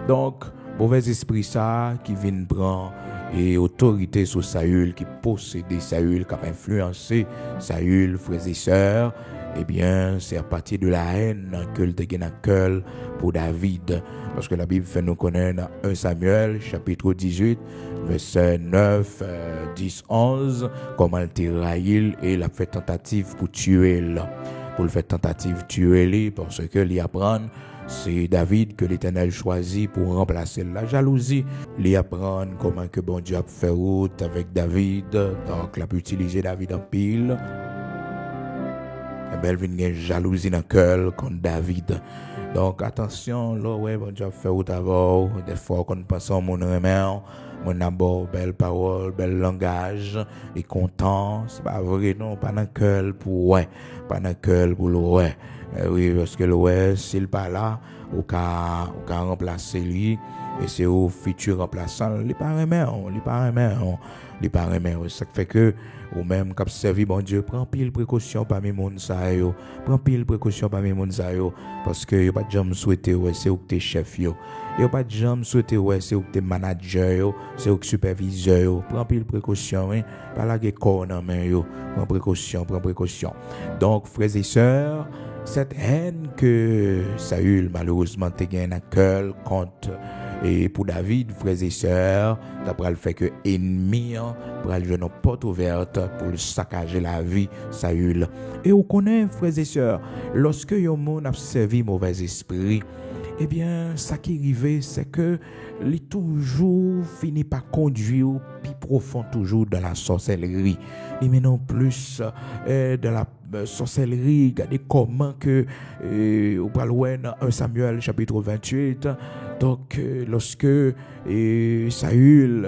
Donc, mauvais esprit ça, qui vient prendre, et autorité sur Saül, qui possède Saül, qui a influencé Saül, frères et sœurs, eh bien, c'est à partir de la haine que le dégaine cœur pour David. Parce que la Bible fait nous connaître dans 1 Samuel, chapitre 18, verset 9, 10, 11, comment il t'a raillé et il a fait tentative pour tuer là. Pour le faire tentative tuer lui, parce que l'y apprendre, c'est David que l'Éternel choisit pour remplacer la jalousie. L'y apprendre comment que bon Dieu a fait route avec David. Donc, il a pu utiliser David en pile. Elle vient une jalousie dans le cœur contre David. Donc attention, là, ouais, bon Dieu fait route avant. Des fois, quand on pense à mon remède, on a beau belle parole, bel langage, et content. C'est pas vrai, non, pas dans le cœur pour ouais, pas dans le cœur pour le ouais. Oui, parce que le ouais, s'il pas là, ou qu'à remplacer lui, et c'est au futur remplaçant, il pas remède, ça fait que ou même quand servi bon Dieu prend pile précaution parmi monde ça yo prend pile précaution parmi monde ça yo parce que yo pas jamais souhaiter ouais c'est ou que t'es chef yo pas jamais souhaiter ouais c'est ou que t'es manager yo c'est ou que superviseur yo prend pile précaution hein pas la corps dans main yo prend précaution donc frères et sœurs cette haine que Saül malheureusement te gagne dans cœur contre et pour David, frères et sœurs, d'après le fait que ennemi pour aller jouer nos portes ouvertes pour le saccager la vie, Saül. Et on connaît, frères et sœurs, lorsque un monde a servi mauvais esprit, eh bien, ça qui arrive, c'est que il toujours finit par conduire plus profond toujours dans la sorcellerie. Et maintenant plus dans la sorcellerie, regardez comment que au Palouin 1 Samuel chapitre 28. Donc lorsque Saül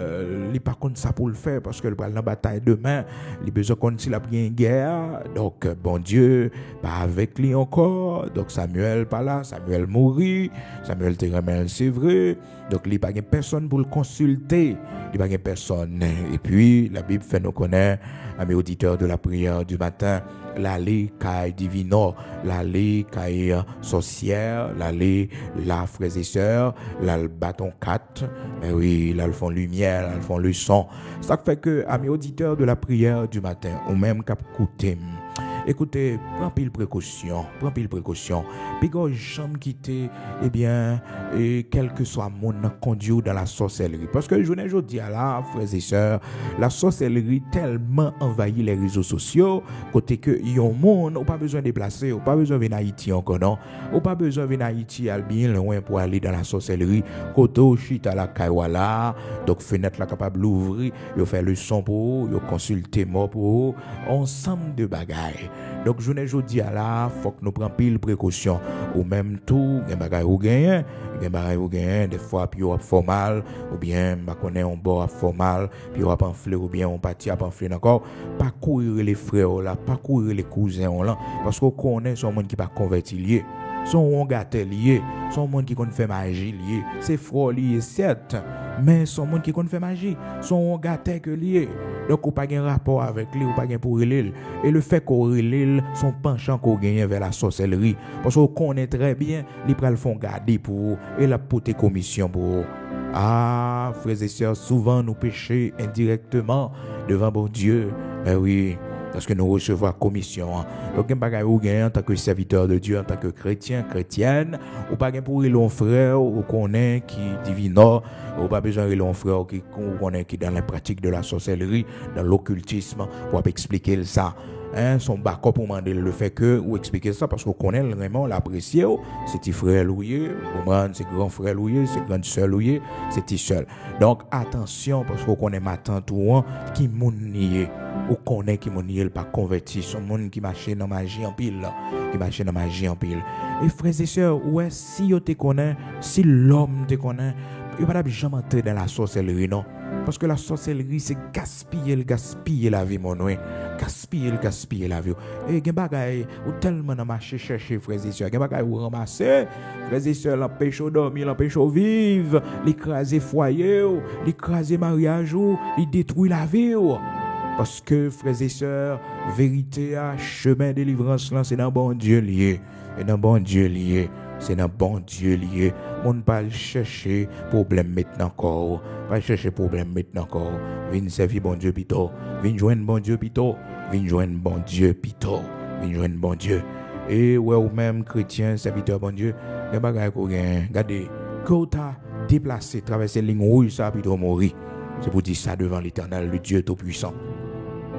il pas contre ça pour le faire parce que le bal dans bataille demain, il besoin contre s'il a bien une guerre. Donc bon Dieu pas avec lui encore. Donc Samuel pas là, Samuel mourit, Samuel te remet c'est vrai. Donc il pas personne pour le consulter, il pas personne. Et puis la Bible fait nous connaître amis auditeurs de la prière du matin, l'aller caille divino, l'aller caille sorcière, l'aller la frères et sœurs, là le bâton 4, mais oui, là le font lumière, là le font le son. Ça fait que amis auditeurs de la prière du matin, ou même cap écouter, écoutez, prends pile précaution. Puis quand j'aime quitter, eh bien, quel que soit mon conduit dans la sorcellerie. Parce que je ne dis à la frères et sœurs, la sorcellerie tellement envahit les réseaux sociaux, côté que yon monde, ou pas besoin de déplacer, ou pas besoin de venir à Haïti encore non, ou pas besoin de venir à Haïti à bien loin pour aller dans la sorcellerie, côté chita la kaiwala, donc fenêtre la capable d'ouvrir, yo fait le son pour eux, yo consulter mort pour eux, ensemble de bagailles. Donc je ne dis à la, faut que nous prenions pile précaution, ou même tout, gen bagay ou gen, des fois puis on fait mal, ou bien bah connaît on boit fait mal, puis on pamphler ou bien on parti à pamphler encore, pas courir les frères là, pas courir les cousins là, parce qu'on connaît son monde qui pas converti lié. Son gâté lié, son monde qui connaît faire magie lié, c'est froid lié certes, mais son monde qui connaît faire magie, son gâté que lié. Donc ou pas un rapport avec lui, ou pas un pour l'île. Et le fait qu'on l'île, son penchant qu'on gagne vers la sorcellerie, parce qu'on connaît très bien, les pral font garder pour et la pote commission pour. Ah, frères et sœurs, souvent nous péchons indirectement devant bon Dieu. Eh oui. Parce que nous recevons la commission. Donc, en tant que serviteur de Dieu, en tant que chrétien, chrétienne, ou pas pour un frère ou connaît qui divino, ou pas besoin de un frère qui connaît qui dans la pratique de la sorcellerie, dans l'occultisme, pour expliquer ça. son backup pour demander le fait que ou expliquer ça parce qu'on connaît vraiment l'apprécier, c'est petit frère loué, c'est grand frère loué, c'est grande sœur loué, c'est petit seul. Donc attention parce qu'on connaît ma tante ou qui moun nié ou connaît qui moun nié pas converti, son monde qui marche dans magie en pile là, qui marche dans magie en pile. Et frères et sœurs, ouais, si yo te connaît, si l'homme te connaît, il va pas jamais entrer dans la sorcellerie non. Parce que la sorcellerie, c'est gaspiller la vie, mon oué. Gaspiller la vie. Et gen bagay, ou tellement dans marché chercher, frères et sœurs. Gen bagay ou ramasser, frères et sœurs, l'empêche au dormir, l'empêche au vivre, l'écraser foyer, l'écraser mariage, il détruit la vie. Parce que, frères et sœurs, vérité, chemin de délivrance, là, c'est dans bon Dieu lié. C'est dans bon Dieu lié. C'est dans bon Dieu lié. On ne pas chercher problème maintenant encore. Pas chercher problème maintenant encore. Viens servir bon Dieu pito. Viens joindre bon Dieu pito. Viens joindre bon Dieu pito. Viens joindre bon Dieu. Et ouais ou même chrétien, serviteur bon Dieu, les bagages qu'on gagne. Regardez, quand tu as déplacé, traversé ligne rouge, ça plutôt mourir. C'est pour dire ça devant l'Éternel, le Dieu tout-puissant.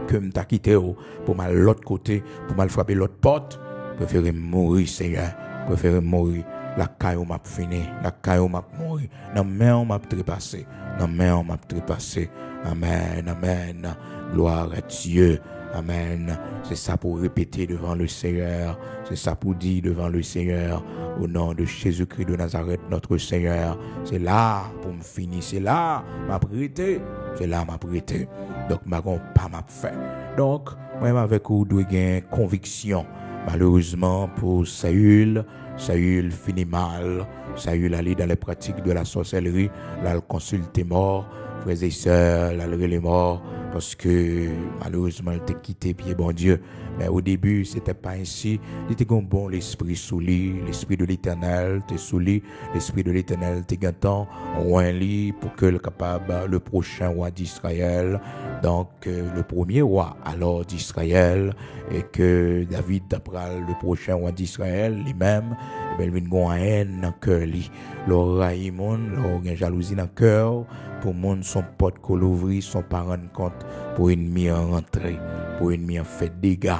Que m't'a quitté pour mal l'autre côté, pour mal frapper l'autre porte, préférer mourir, Seigneur. Préférer mourir. La caillou m'a fini, la caillou m'a mourir. Dans main on m'a trépassé, dans main on m'a trépassé. Amen, amen. Gloire à Dieu. Amen. C'est ça pour répéter devant le Seigneur. C'est ça pour dire devant le Seigneur. Au nom de Jésus-Christ de Nazareth, notre Seigneur. C'est là pour me finir. C'est là m'a prêté. C'est là m'a prêté. Donc, ma pas m'a fait. Donc, moi, avec vous, doit gagner conviction. Malheureusement, pour Saül finit mal. Saül allait dans les pratiques de la sorcellerie. Là, il consulte mort. Frères et sœurs, là, il est mort. Parce que, malheureusement, il t'a quitté, puis bon Dieu. Mais au début, c'était pas ainsi. Il était comme bon, l'esprit sous lui, l'esprit de l'Éternel t'es sous lui, l'esprit de l'Éternel t'es gantant, ou un lit pour que le capable, le prochain roi d'Israël, donc le premier roi alors d'Israël, et que David d'après le prochain roi d'Israël, lui-même, il vient gon haine dans cœur li, l'oreille mon, l'oreille jalousie dans cœur, pour mon son porte qu'on l'ouvrit, son parent compte pour ennemi en rentrer, pour ennemi en fait dégâts.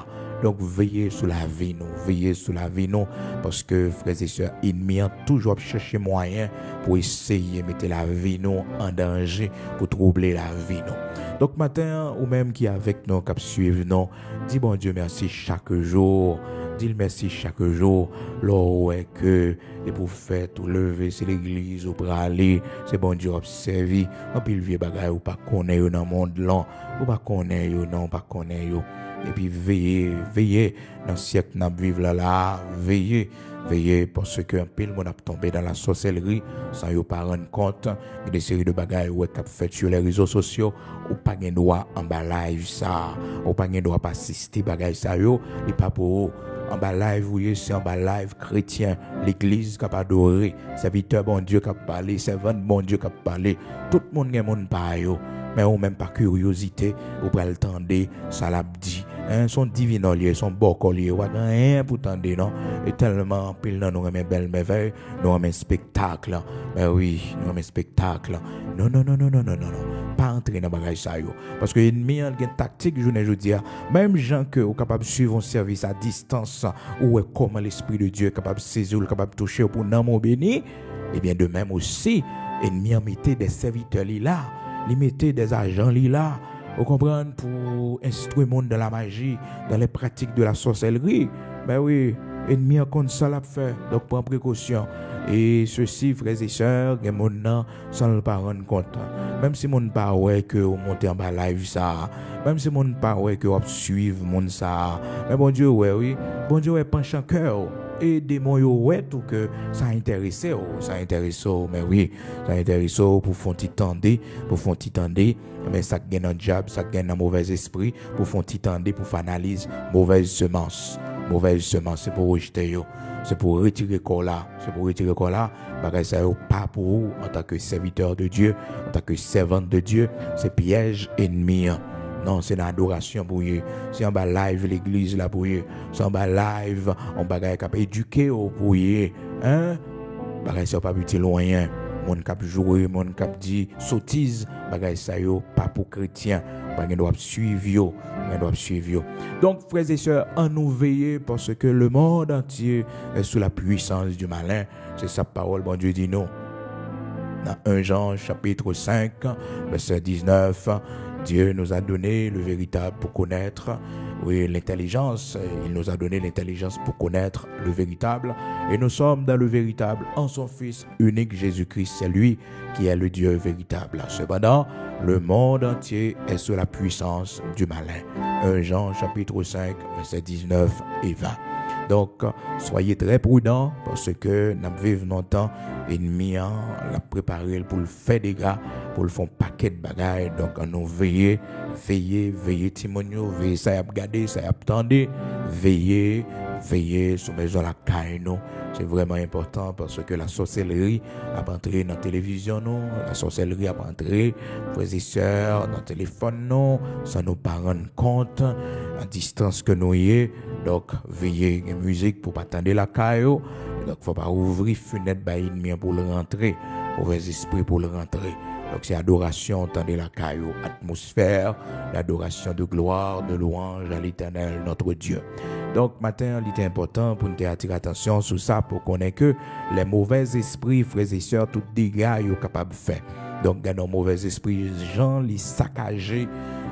Donc veillez sur la vie nous, parce que frères et sœurs, ennemi ont toujours cherché moyen pour essayer de mettre la vie nous en danger, pour troubler la vie nous. Donc matin, ou même qui est avec nous, qui suivent nous, dis bon Dieu merci chaque jour. Dis merci chaque jour. Là est que les prophètes ou lever c'est l'église ou pour aller, c'est bon Dieu observer. En pile vieux bagaille ou pas connaître dans le monde là, ou pas connaître non, pas connaître. Et puis veillez dans le siècle n'a vivre là, veillez parce que un pile monde a tombé dans la sorcellerie sans yo pas rendre compte. Il y a des séries de bagailles où qu'a fait sur les réseaux sociaux ou pas gain droit en bas live ça, ou pas gain droit pas assister bagaille ça yo, et pas pour en bas live, oui, c'est en bas live chrétien, l'église qui a adoré, serviteur bon Dieu qui a parlé, servant bon Dieu qui a parlé, tout le monde est mon pareil, mais ou même par curiosité, ou pour le tendre, ça l'a dit, son divin lié, son beau collier, ou rien pour tendre, non, et tellement pile nous remet belle merveille, nous remet spectacle, mais oui, nous remet spectacle, non, pas entrer dans bagage ça yo, parce que ennemi a une tactique journée jeudi, même gens que ou capable suivre un service à distance, ou comment l'esprit de Dieu est capable de saisir, capable de toucher pour non mon béni, et bien de même aussi ennemi a mettait des serviteurs là, il mettait des agents là, vous comprenez, pour instruire le monde de la magie, dans les pratiques de la sorcellerie. Ben oui, ennemi a contre ça l'a fait, donc prends précaution. Et ceci, frères et sœurs, les gens sans le pas rendre compte. Même si mon pas ouais que vous montez en bas live ça, même si mon pas ouais que vous suivez mon ça, mais bon Dieu ouais oui, bon Dieu ouais penche en cœur. Et des mots ouais tout que ça intéresse, mais oui, ça intéresse pour font titandé, mais ça gagne un diable, ça gagne un mauvais esprit pour font titandé pour faire analyse mauvaise semence, c'est pour rejeter yo. C'est pour retirer corps là, bagay ça yo pas pour vous en tant que serviteur de Dieu, en tant que servante de Dieu, c'est piège ennemi. Non, c'est l'adoration pour eux. C'est en bas live l'église là pour eux. C'est en bas live on bagay cap éduquer pour eux. Hein? Bagay ça pas petit loin. Mon cap jouer, mon cap dit sottise, bagay ça yo pas pour chrétien. pas doit suivre. Donc, frères et sœurs, en nous veiller parce que le monde entier est sous la puissance du malin. C'est sa parole, bon Dieu dit nous. Dans 1 Jean chapitre 5, verset 19, Dieu nous a donné le véritable pour connaître, l'intelligence. Il nous a donné l'intelligence pour connaître le véritable. Et nous sommes dans le véritable en son Fils unique Jésus-Christ. C'est lui qui est le Dieu véritable. Cependant, le monde entier est sous la puissance du malin. 1 Jean chapitre 5, verset 19 et 20. Donc, soyez très prudents parce que nous vivons longtemps ennemi l'a préparé pour le faire des gars, pour le faire un paquet de bagailles. Donc, nous veillez Timonio, veillez, ça y a regardé, ça y a attendu, veillez sur maison la caille nous. C'est vraiment important parce que la sorcellerie a entré dans la télévision nous, la sorcellerie a entré, frères et sœurs, dans le téléphone nous, ça nous pas rendre compte à distance que nous y est. Donc, veillez la musique pour pas attendre la caille. Donc, faut pas ouvrir fenêtre pour le rentrer, mauvais esprit pour le rentrer. Donc, c'est adoration, attendez la caille, atmosphère, l'adoration de gloire, de louange à l'Éternel, notre Dieu. Donc, matin, il est important pour nous attirer attention sur ça pour qu'on ait que les mauvais esprits, frères et sœurs, tout dégâts, ils sont capables de faire. Donc, dans nos mauvais esprits, gens, les saccagés,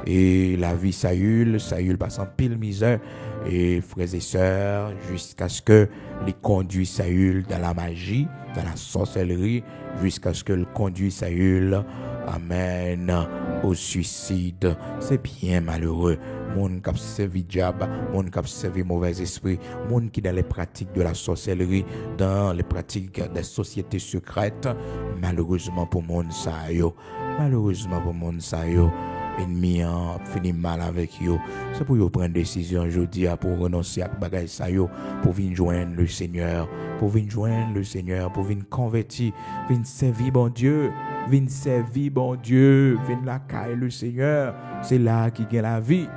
et la vie Saül passe en pile misère, et frères et sœurs, jusqu'à ce que les conduit Saül dans la magie, dans la sorcellerie, jusqu'à ce que le conduit Saül amène au suicide. C'est bien malheureux. Moun qui a servi diable, moun qui a servi mauvais esprit, moun qui dans les pratiques de la sorcellerie, dans les pratiques des sociétés secrètes, malheureusement pour moun sa yo, ennemi fini mal avec yo. C'est pour yo prendre décision aujourd'hui pour renoncer à bagay sa yo, pour venir joindre le Seigneur, pour venir convertir, venir servir bon Dieu, venir la caille le Seigneur. C'est là qui gagne la vie.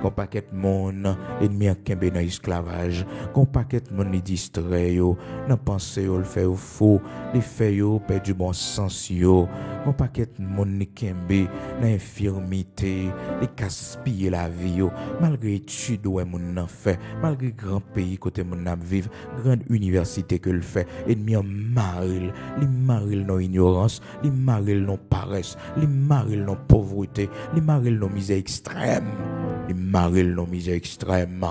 Qu'on paquet de monde ennemi en kembe dans esclavage, qu'on paquet de monde distrait yo, nan pense yo le fait au faux, les fait yo perd du bon sens yo, qu'on paquet de monde kembe dans infirmité, les gaspiller la vie yo, malgré études ouais moun nan fait, malgré grand pays côté moun nan vivre, grande université que le fait, ennemi en maril, li maril non ignorance, li maril non paresse, li maril non pauvreté, li maril non misère extrême. Les maril non misère extrême.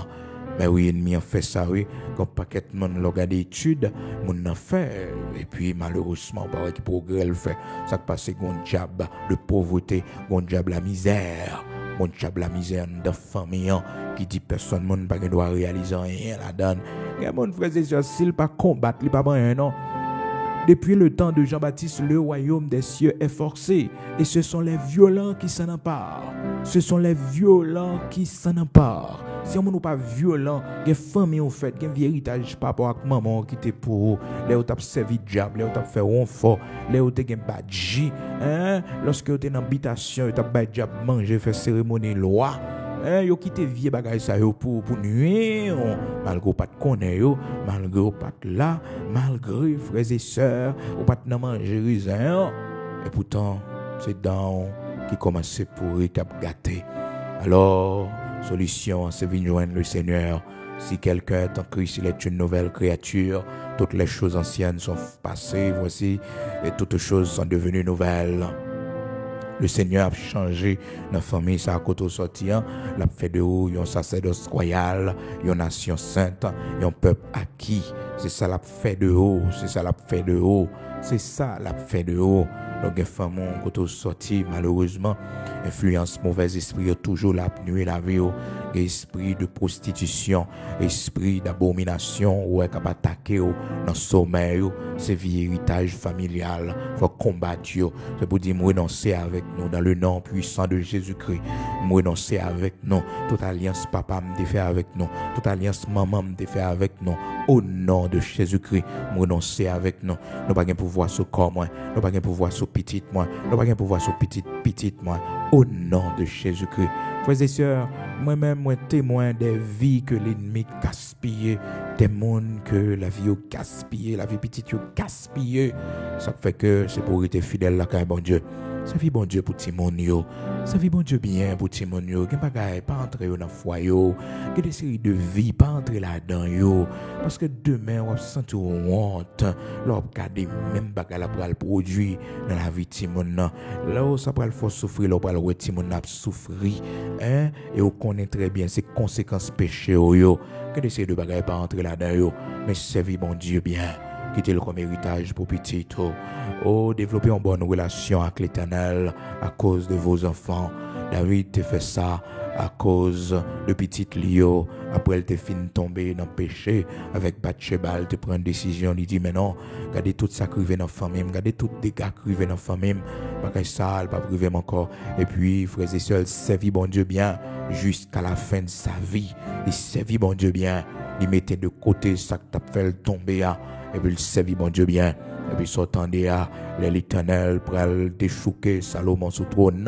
Mais oui, ennemi a fait ça, oui. Comme paquet de monde l'a regardé études, mon a fait. Et puis, malheureusement, par qui progrès le fait. Ça passe, gon diable de pauvreté, gon diable la misère. Gon diable la misère de famille, qui dit personne, mon pas doit réaliser rien la donne. Et mon frère et sœur, s'il pas combattre, il pas rien, non. Depuis le temps de Jean-Baptiste, le royaume des cieux est forcé. Et ce sont les violents qui s'en emparent. Si on n'est pas violent, il y a une famille en fait, il y a un héritage par rapport à maman qui était pour les autres servi diable, les autres fait renfort, les autres ont badji, lorsque vous êtes dans l'habitation, vous avez diable manger, faire cérémonie loi. Yo quitté vieux bagay ça yo pour nuire malgré pas de connaît yo malgré pas là malgré frères et sœurs ou pas de manger raisin et pourtant c'est dans qui commence pour cap gâter. Alors solution c'est venir joindre le Seigneur. Si quelqu'un est en Christ, il est une nouvelle créature. Toutes les choses anciennes sont passées, voici, et toutes choses sont devenues nouvelles. Le Seigneur a changé notre famille, ça a côté sorti, l'a fait de haut, un sacerdoce royal, une nation sainte, un peuple acquis. C'est ça l'a fait de haut, Donc, les femmes ont côté sorti, malheureusement, influence mauvais esprit toujours la nuit la vie, esprit de prostitution, esprit d'abomination, ou est capable d'attaquer dans le sommeil, c'est vie héritage familial, faut combattre. C'est pour dire, renoncer avec nous dans le nom puissant de Jésus-Christ. Renoncer avec nous, toute alliance papa me fait avec nous, toute alliance maman me fait avec nous, au nom de Jésus-Christ. Renoncer avec nous, nous pas de pouvoir sur corps moi, nous pas de pouvoir sur petite moi, nous pas de pouvoir sur petite moi, au nom de Jésus-Christ. Frères et sœurs, moi-même, moi témoin des vies que l'ennemi gaspille, des mondes que la vie a gaspillé, la vie petite a gaspillé. Ça fait que c'est pour être fidèle là, quand bon Dieu. Servi bon Dieu pour Timon yo. Servi bon Dieu bien pour Timon yo. Gen bagay pas entrer dans foyer yo. Gen des séries de vie pas entrer là-dedans yo. Parce que demain on va se sentir honte. Là on regarder même bagay la pral produit dans la vie Timon nan. Là ça pral faut souffrir, là pral ouais Timon n'a souffrir hein et on connaît très bien ces conséquences péché yo. Gen des séries de bagay pas entrer là-dedans yo. Mais servi bon Dieu bien. Quitter le comme héritage pour petit. Développer une bonne relation avec l'Éternel à cause de vos enfants. David te fait ça à cause de petite Lio. Après, elle te fin tomber dans le péché avec Bathsheba, elle te prend une décision. Il dit, mais non, regardez tout ça qui arrive dans la famille, regardez tout les dégâts qui arrivent dans la famille. Pas ça, elle pas privé encore. Et puis, frères et sœurs, servit bon Dieu bien jusqu'à la fin de sa vie. Il servit bon Dieu bien. Il mettait de côté ça que t'as fait tomber. Et puis, il servit bon Dieu bien. Et puis, s'entendait à l'Éternel pour déchouquer Salomon sous trône.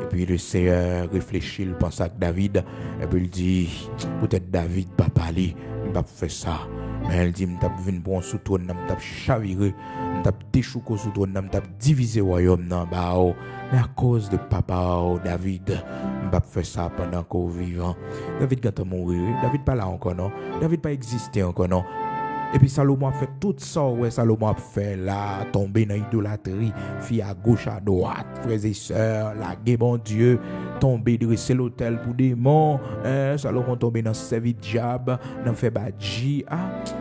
Et puis, le Seigneur réfléchit, il pense à David. Et puis, il dit, peut-être David va parler, il va faire ça. Mais il dit, je vais venir bon sous trône, je vais chavirer, je vais déchouquer sous trône, je vais diviser le royaume. Mais à cause de papa David, je vais faire ça pendant qu'on vivant. David quand mourir, David pas là encore, non? David pas existé encore, non? Et puis Salomon a fait tout ça, ouais, Salomon a fait là, tomber dans l'idolâtrie, fi à gauche, à droite, frères et sœurs, la bon Dieu, tomber, dresser l'autel pour des démons, Salomon tombé dans servit diable, dans fait badji,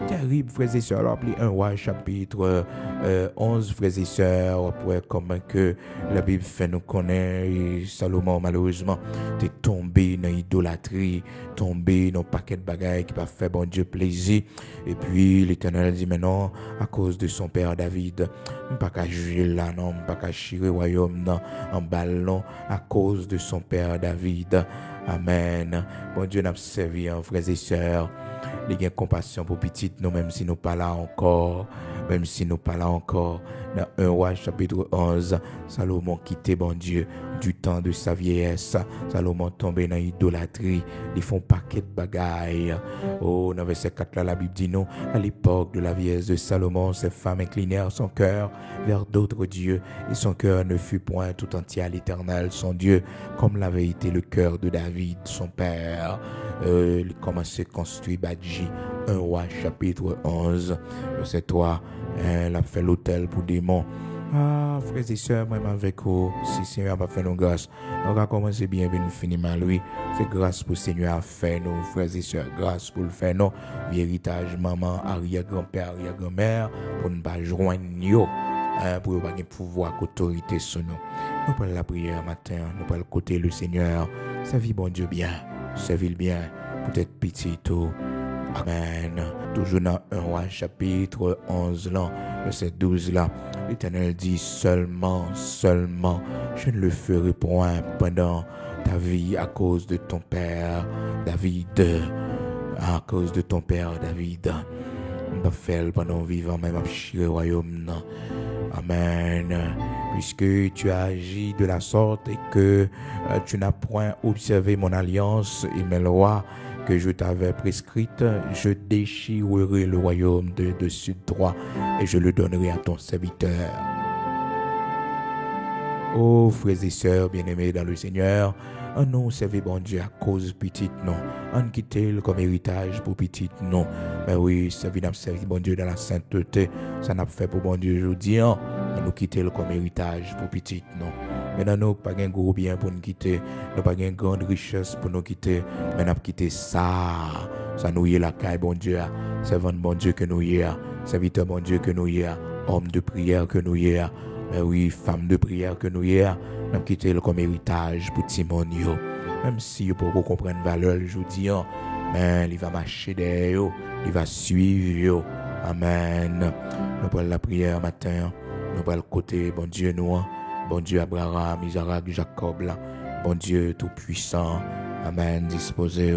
terrible, frères et sœurs, appelé 1 roi chapitre 11, frères et sœurs, après comment que la Bible fait nous connaître, Salomon malheureusement, t'es tombé dans l'idolâtrie, tombé dans un paquet de bagailles qui va faire bon Dieu plaisir, et puis l'Éternel dit, mais non, à cause de son père David, pas qu'à juger là, non, pas qu'à chirer le royaume non, en ballon, à cause de son père David. Amen. Bon Dieu n'a servi, frères et sœurs. Il y a compassion pour petit, nous, même si nous pas là encore. Même si nous pas là encore. Dans 1 roi chapitre 11, Salomon quittait bon Dieu du temps de sa vieillesse. Salomon tombé dans l'idolâtrie. Ils font paquet de bagailles. Dans verset 4 là, la Bible dit non. À l'époque de la vieillesse de Salomon, ces femmes inclinèrent son cœur vers d'autres dieux. Et son cœur ne fut point tout entier à l'Éternel, son Dieu, comme l'avait été le cœur de David, son père. Il commençait à construire Badji. 1 roi chapitre 11, verset 3. Elle a fait l'autel pour des démons. Frères et sœurs, même avec vous, si le Seigneur va faire nos grâces, on va commencer bien, nous finir mal, oui. C'est grâce pour le Seigneur à faire nos frères et sœurs, grâce pour le faire nos héritage, maman, arrière-grand-père, arrière-grand-mère, pour ne pas joindre nous, pour ne pas avoir pouvoir, autorité sur nous. Nous parlons la prière matin, nous parlons côté le Seigneur, servir bon Dieu bien, servir bien, peut-être petit tout. Amen. Toujours dans 1 roi chapitre 11 là, verset 12 là, l'Éternel dit seulement, je ne le ferai point pendant ta vie à cause de ton père David. À cause de ton père David. On va faire pendant vivant même à chier au royaume. Amen. Puisque tu as agi de la sorte et que tu n'as point observé mon alliance et mes lois que je t'avais prescrite, je déchirerai le royaume de dessus de toi et je le donnerai à ton serviteur. Oh, frères et sœurs bien-aimés dans le Seigneur, on nous servait bon Dieu à cause petite, non. On quittait comme héritage pour petite, non. Mais oui, servir bon Dieu dans la sainteté, ça n'a pas fait pour bon Dieu aujourd'hui. On nous quittait comme héritage pour petite, non. Maintenant, nous pas un gros bien pour nous quitter, nous pas une grande richesse pour nous quitter, mais nous quitter ça. Ça nous y est la caille, bon Dieu, servant bon Dieu que nous y est, serviteur bon Dieu que nous y est, homme de prière que nous y est. Mais oui, femme de prière que nous y est, nous quitter comme héritage pour Timonio. Même si vous pouvez comprendre la valeur aujourd'hui, mais il va marcher derrière, il va suivre. Amen. Nous prenons la prière matin, nous prenons le côté, bon Dieu, nous. Bon Dieu Abraham, Isaac, Jacob, là. Bon Dieu Tout-Puissant, Amen, disposé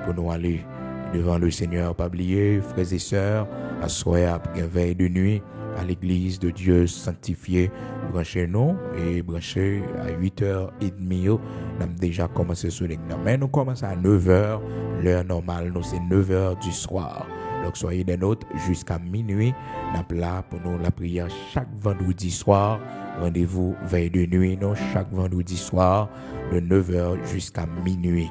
pour nous aller devant le Seigneur, pas oublier, frères et sœurs, à soir, veille de nuit, à l'église de Dieu sanctifié, branchez nous et branchez à 8h30, nous avons déjà commencé sur l'examen. Mais nous commençons à 9h, l'heure normale, nous c'est 9h du soir. Donc soyez des nôtres jusqu'à minuit, nous là pour nous la prière chaque vendredi soir, Rendez-vous veille de nuit, non, chaque vendredi soir, de 9h jusqu'à minuit.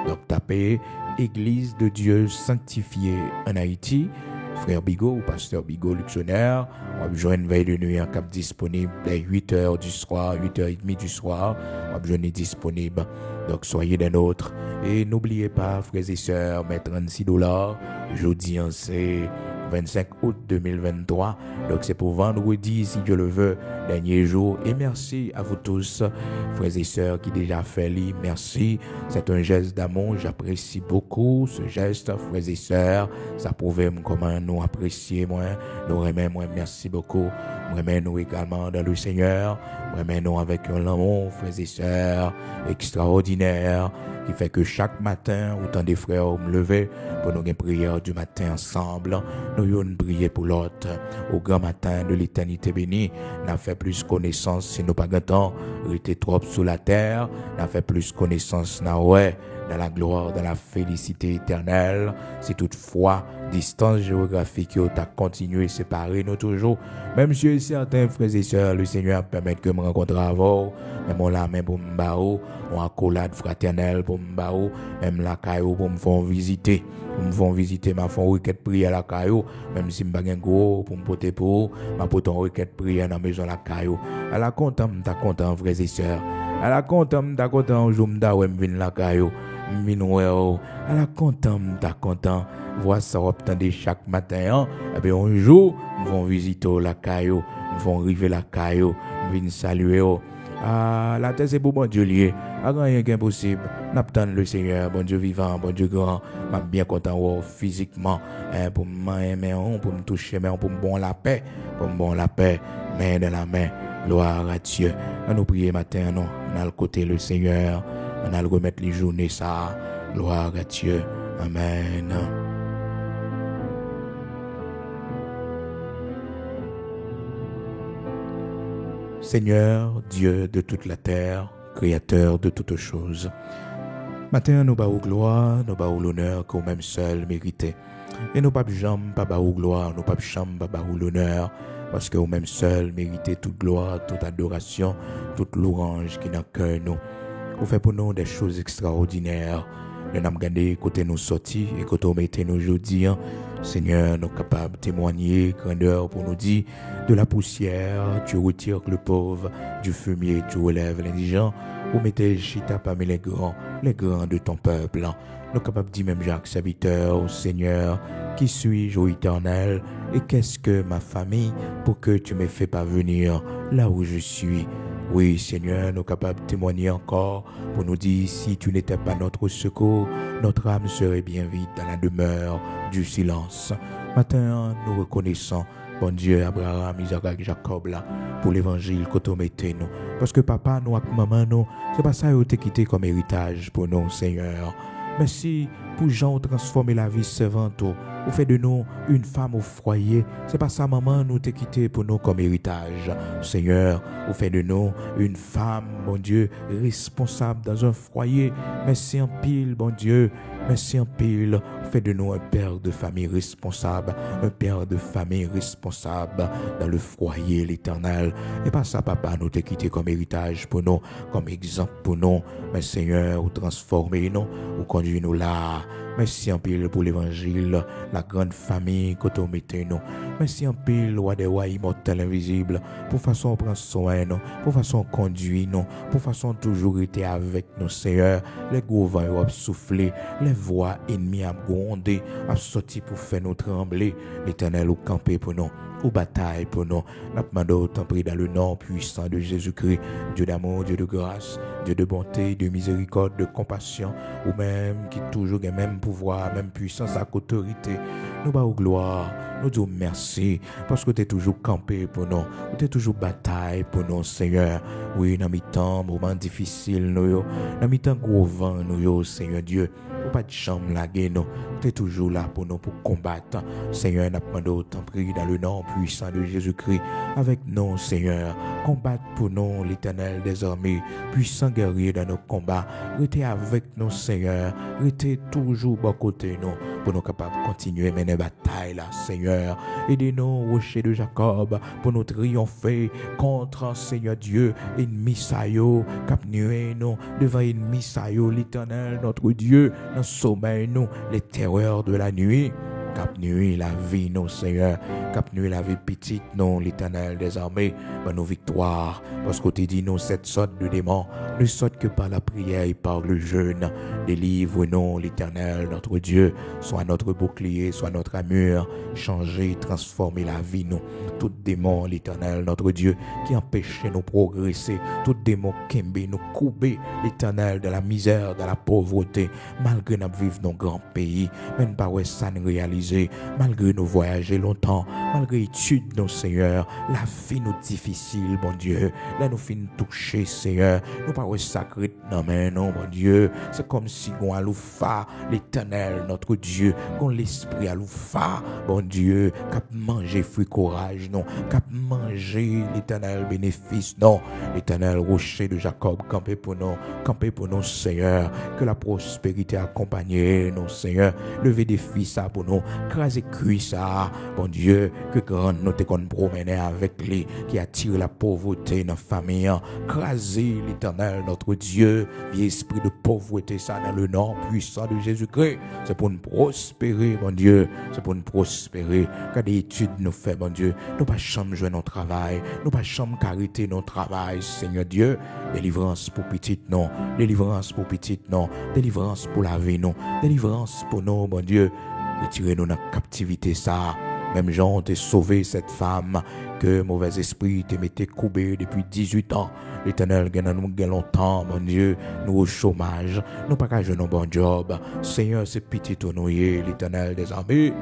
Donc, tapez Église de Dieu sanctifiée en Haïti, Frère Bigot ou Pasteur Bigot Luxonnaire. On va jouer une veille de nuit en cap disponible dès 8h du soir, 8h30 du soir. On va jouer disponible. Donc, soyez des nôtres. Et n'oubliez pas, frères et sœurs, mes $36. Jeudi, c'est 25 août 2023. Donc, c'est pour vendredi, si Dieu le veut, dernier jour. Et merci à vous tous, frères et sœurs, qui déjà fait l'île. Merci. C'est un geste d'amour. J'apprécie beaucoup ce geste, frères et sœurs. Ça prouve comment nous apprécions, moi. Nous aimons, moi. Merci beaucoup. Nous aimons nous également dans le Seigneur. Nous aimons nous avec un amour, frères et sœurs, extraordinaire, qui fait que chaque matin, autant des frères me lever pour nous une prière du matin ensemble. Nous une prière pour l'autre. Au grand matin de l'éternité bénie, n'a fait plus connaissance si nous pas temps, rester trop sous la terre, n'a fait plus connaissance dans la gloire, dans la félicité éternelle. Si toutefois, distance géographique t'a continué séparer nous toujours, même si certains frères et sœurs, le Seigneur permet que je me rencontre avant, même on la main pour me bao, on accolade fraternelle pour me bao, même la caillou pour me faire visiter. Pour me faire visiter, ma font requête prière à la caillou, même si je n'ai pas gros pour me porter pour, ma porte en requête prière dans la maison la caillou. Elle a content, m'ta content, frères et sœurs. Elle a content, m'ta content, jour m'ta ouais m'vin la caillou. M'vin elle a content, m'ta content. Voir ça obtendre chaque matin, et puis un jour, nous vont visiter la caillou, nous vont arriver la caillou, nous vont saluer. Ah, la terre c'est pour bon Dieu lié. Rien n'est impossible. N'attend le Seigneur, bon Dieu vivant, bon Dieu grand. M'a bien content physiquement, pour m'aimer, pour me toucher, pour me bon la paix, main dans la main. Gloire à Dieu. On nous prier matin, non, on a le côté le Seigneur, on a le remettre les journées ça. Gloire à Dieu. Amen. Seigneur, Dieu de toute la terre, Créateur de toutes choses. Matin, nous baou gloire, nous baou l'honneur qu'au même seul mérité. Et nous pas jamais pas baou gloire, nous pas jamais pas baou l'honneur, parce que au même seul mérité toute gloire, toute adoration, toute louange qui n'a cœur nous. Vous fait pour nous des choses extraordinaires. Nous avons gardé côté nous sortis et côté nous mettez nous aujourd'hui. Seigneur, nous sommes capables de témoigner, grandeur pour nous dire, de la poussière, tu retires le pauvre, du fumier, tu relèves l'indigent, ou mettez chita parmi les grands de ton peuple. Nous sommes capables de dire même Jacques, serviteur, Seigneur, qui suis-je, ô éternel, et qu'est-ce que ma famille pour que tu me fais parvenir là où je suis. Oui, Seigneur, nous sommes capables de témoigner encore pour nous dire, si tu n'étais pas notre secours, notre âme serait bien vide dans la demeure du silence. Matin, nous reconnaissons, bon Dieu, Abraham, Isaac, Jacob, là, pour l'évangile que tu mettez nous. Parce que papa, nous, avec maman, nous, c'est pas ça que tu quitté comme héritage pour nous, Seigneur. Merci pour Jean transformer la vie servante. Vous fait de nous une femme au foyer. C'est pas ça, maman, nous t'ai quitté pour nous comme héritage. Seigneur, vous fait de nous une femme, mon Dieu, responsable dans un foyer. Merci en pile, bon Dieu. Merci en pile. Vous fait de nous un père de famille responsable. Un père de famille responsable dans le foyer, l'Éternel. Et pas ça, papa, nous t'ai quitté comme héritage pour nous, comme exemple pour nous. Mais Seigneur, vous transformez nous, vous conduisez nous là. Merci en pile pour l'évangile, la grande famille que tu mettez nous. Merci en pile, roi des rois immortel invisible, pour façon prendre soin nous, pour façon conduire nous, pour façon toujours être avec nous, Seigneur. Les gros vents ont soufflé, les voix ennemies ont grondé, ont sorti pour faire nous trembler. L'Éternel au camper pour nous, aux batailles pour nous. Nous demandons autant pris dans le nom puissant de Jésus-Christ, Dieu d'amour, Dieu de grâce, Dieu de bonté, de miséricorde, de compassion, ou même qui toujours a même pouvoir, même puissance, à autorité. Nous bas gloire, nous disons merci, parce que tu es toujours campé pour nous, tu es toujours bataille pour nous, Seigneur. Oui, dans mes temps, moments difficiles, nous, dans mes temps gros vent, nous, Seigneur Dieu, ou pas de chambre laguer nous, tu es toujours là pour nous, pour combattre. Seigneur, nous demandons autant pris dans le nom puissant de Jésus-Christ, avec nous, Seigneur, combattre pour nous, l'Éternel des armées, puissant guerrier dans nos combats, restez avec nous, Seigneur, restez toujours à côté nous, pour nous capables de continuer à mener bataille là, Seigneur. Aidez-nous, rocher de Jacob, pour nous triompher contre, Seigneur Dieu, ennemi saillot, cap nué nous, devant ennemi saillot, l'Éternel, notre Dieu, dans sommeil nous, les terreurs de la nuit. Cap nuit la vie, non Seigneur. Cap nuit la vie petite, non l'Éternel des armées. Par nos victoires. Parce que tu dis, non, cette sorte de démons ne sortent que par la prière et par le jeûne. Délivre-nous, l'Éternel, notre Dieu. Soit notre bouclier, soit notre armure. Changer, transformer la vie, nous. Tout démon, l'Éternel, notre Dieu, qui empêchait nous progresser. Tout démon qui nous couper, l'Éternel, de la misère, de la pauvreté. Malgré nous vivons dans un grand pays. Même pas où ça ne réalise. Malgré nous voyager longtemps, malgré études, nos Seigneur, la vie nous difficile, bon Dieu. Là, nous finissons toucher, Seigneur. Nous pas sacré, non, mais non, mon Dieu. C'est comme si on a l'oufa, l'Éternel, notre Dieu, qu'on l'esprit à l'oufa, bon Dieu, cap manger fruit courage, non, cap manger l'Éternel bénéfice, non, l'Éternel rocher de Jacob, camper pour nous, Seigneur. Que la prospérité accompagne nous, Seigneur. Lever des fils à pour nous. Craser cuit ça, bon Dieu, que grand nous te qu'on promener avec lui, qui attire la pauvreté dans la famille. Craser l'Éternel, notre Dieu, vieil esprit de pauvreté, ça dans le nom puissant de Jésus-Christ. C'est pour nous prospérer, bon Dieu, c'est pour nous prospérer. Quand des études nous fait, bon Dieu, nous pas jamais jouer notre travail, nous pas jamais cariter notre travail, Seigneur Dieu. Délivrance pour petite, non, délivrance pour petite, non, délivrance pour la vie, non, délivrance pour nous, bon Dieu. Retirez-nous dans la captivité, ça. Même Jean t'a sauvé cette femme que mauvais esprit te mettait coupé depuis 18 ans. L'Éternel gagne nous longtemps, mon Dieu. Nous au chômage. Nous pas qu'à jouer nos bons jobs. Seigneur, c'est petit au nouillé, l'Éternel des armées.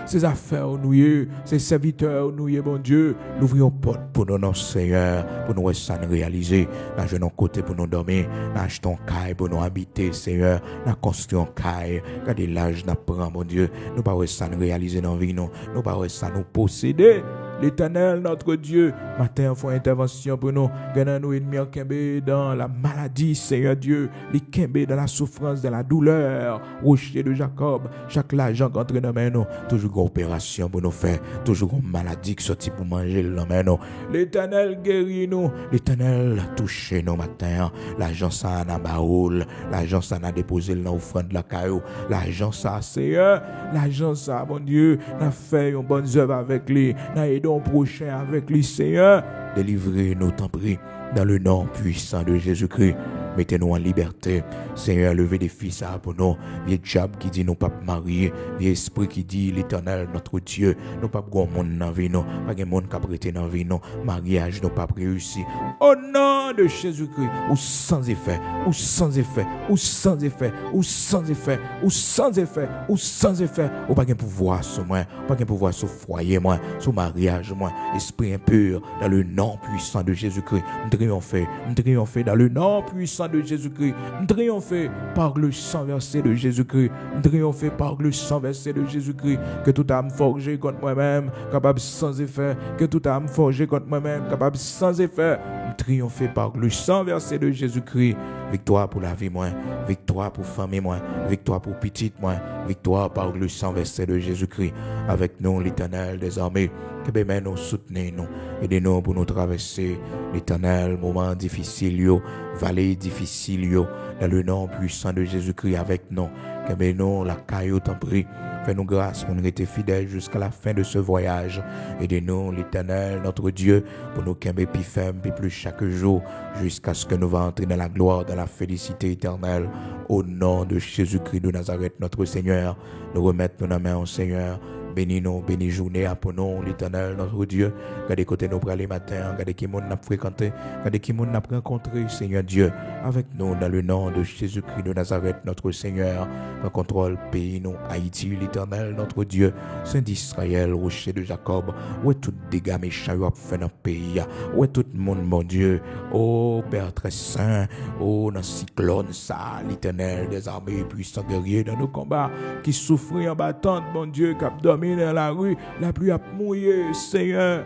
Ces affaires nous, ces serviteurs nous, bon Dieu, nous ouvrons porte pour nous, notre Seigneur, pour nous réaliser. Nous jouons côté pour nous dormir, nous achetons caille pour nous habiter, Seigneur, nous construisons caille. Regardez l'âge nous prend, mon Dieu, nous pas réaliser dans la vie, nous pas nous posséder. L'Éternel, notre Dieu, matin, faut intervention pour nous. Gagnons nous ennemis qui dans la maladie, Seigneur Dieu, les qui dans la souffrance, dans la douleur. Rocher de Jacob, chaque l'argent qui entre dans main nous, toujours une opération pour nous faire, toujours une maladie qui sortit pour manger dans main nous. L'Éternel guérit nous, l'Éternel touche nous matin. L'argent ça n'a baoul, l'argent ça n'a déposé dans l'offrande de la caillou, l'argent ça, Seigneur, l'argent ça, mon Dieu, n'a fait une bonne œuvre avec lui, n'a aidé prochain avec lui, Seigneur. Délivrez-nous, t'en prie, dans le nom puissant de Jésus-Christ. Mettez-nous en liberté. Seigneur, levez des fils à pour nous. Vieux diable qui dit nous pas marier. Vieux esprit qui dit l'Éternel, notre Dieu. Nous pas grand monde dans la vie, nous. Pas grand monde qui a prêté dans la vie, nous. Mariage, nous pas réussi. Au nom de Jésus-Christ, ou sans effet, ou sans effet, ou sans effet, ou sans effet, ou sans effet, ou sans effet. Ou pas grand pouvoir sur moi. Pas grand pouvoir sur foyer, moi. Sur mariage, moi. Esprit impur, dans le nom puissant de Jésus-Christ. Nous triomphons dans le nom puissant de Jésus-Christ. Triompher par le sang versé de Jésus-Christ. Triompher par le sang versé de Jésus-Christ. Que toute âme forgée contre moi-même, capable sans effet. Que toute âme forgée contre moi-même, capable sans effet. Triompher par le sang versé de Jésus-Christ. Victoire pour la vie, moi. Victoire pour famille, moi. Victoire pour petite, moi. Victoire par le sang versé de Jésus-Christ. Avec nous, l'Éternel des armées. Que bénin nous soutenez nous. Aidez-nous pour nous traverser l'Éternel, moment difficile, vallée difficile, dans le nom puissant de Jésus-Christ avec nous. Que bénin la caillou t'en prie. Fais-nous grâce pour nous rester fidèles jusqu'à la fin de ce voyage. Aidez-nous, l'Éternel, notre Dieu, pour nous camber plus ferme, plus chaque jour, jusqu'à ce que nous va entrer dans la gloire, dans la félicité éternelle. Au nom de Jésus-Christ de Nazareth, notre Seigneur, nous remettons nos mains au Seigneur. Bénis-nous, bénis journée pour nous, l'Éternel, notre Dieu. Regardez côté nous pour les matins, regardez qui nous n'a fréquenté, regardez qui nous n'a rencontré, Seigneur Dieu, avec nous dans le nom de Jésus-Christ de Nazareth, notre Seigneur. Prends contrôle, pays nous, Haïti, l'Éternel, notre Dieu, Saint d'Israël, rocher de Jacob. Où est tout dégâts méchants fait dans le pays? Où est tout le monde, mon Dieu? Oh, Père très saint, oh, dans le cyclone, ça, l'Éternel des armées, puissant guerrier dans nos combats, qui souffrit en battante, mon Dieu, cap dormi dans la rue, la pluie a mouillé, Seigneur.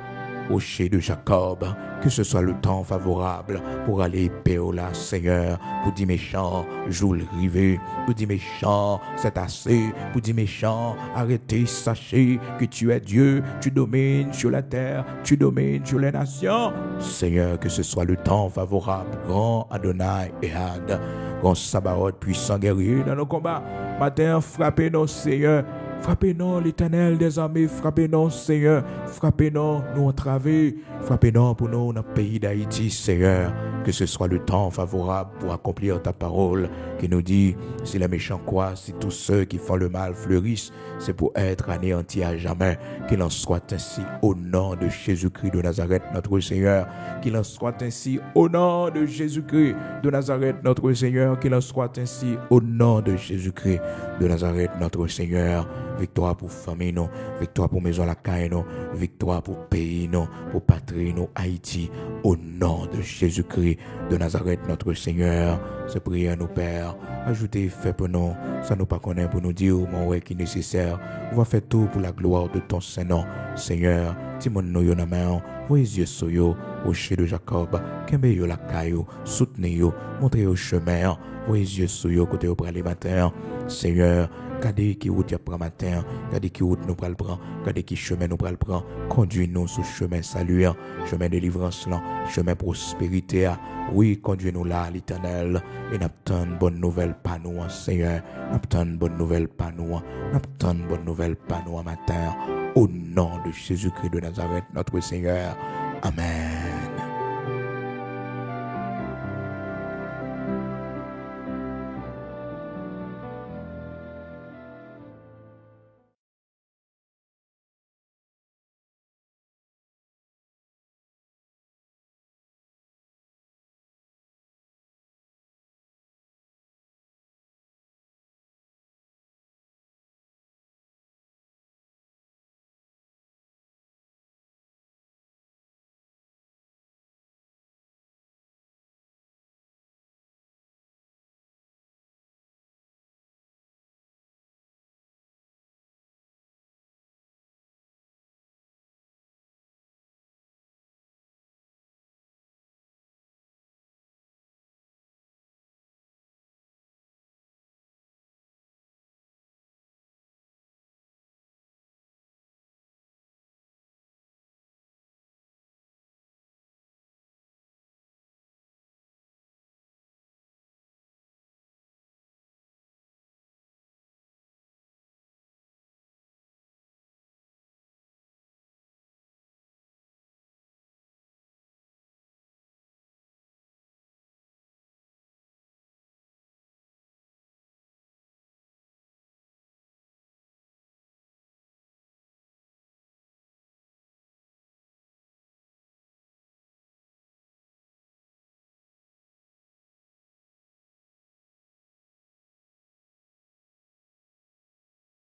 rocher de Jacob, que ce soit le temps favorable pour aller péola, Seigneur, pour dire méchant, joue le rivé, pour dire méchant, c'est assez, pour dire méchant, arrêtez, sachez que tu es Dieu, tu domines sur la terre, tu domines sur les nations. Seigneur, que ce soit le temps favorable, grand Adonai et Had, grand Sabaoth, puissant guerrier dans nos combats. Matin, frappez-nous, Seigneur. Frappez-nous, l'Éternel des armées, frappez-nous, Seigneur, frappez-nous, nous entravés, frappez-nous pour nous dans le pays d'Haïti, Seigneur, que ce soit le temps favorable pour accomplir ta parole qui nous dit, si les méchants croient, si tous ceux qui font le mal fleurissent, c'est pour être anéantis à jamais, qu'il en soit ainsi au nom de Jésus-Christ de Nazareth, notre Seigneur, qu'il en soit ainsi au nom de Jésus-Christ de Nazareth, notre Seigneur, qu'il en soit ainsi au nom de Jésus-Christ de Nazareth, notre Seigneur. Victoire pour famille, nous. Victoire pour maison la caille, nous. Victoire pour pays, nous. Pour patrie, nous. Haïti, au nom de Jésus-Christ de Nazareth, notre Seigneur. Ce prière, nous, Père. Ajoutez, fait pour nous. Ça nous pas connaît pour nous dire, mon ouais, qui est nécessaire. On va faire tout pour la gloire de ton Saint-Nom. Seigneur, Timon nous yo na main, voyez yeux sur yo, rocher de Jacob, kembe yo la caillou, soutenez yo, montrez au chemin, voyez yeux sur yo, côté au bras les matins. Seigneur, regardez qui route y a pris matin, regardez qui route nous pral prend, regardez qui chemin nous pral prend, conduis-nous sur chemin salut, chemin délivrance là, chemin prospérité. Oui, conduis-nous là, l'Éternel, et n'attend bonne nouvelle pas nous, Seigneur, n'attend bonne nouvelle pas nous, n'attend bonne nouvelle pas nous matin, au nom de Jésus-Christ de Nazareth, notre Seigneur. Amen.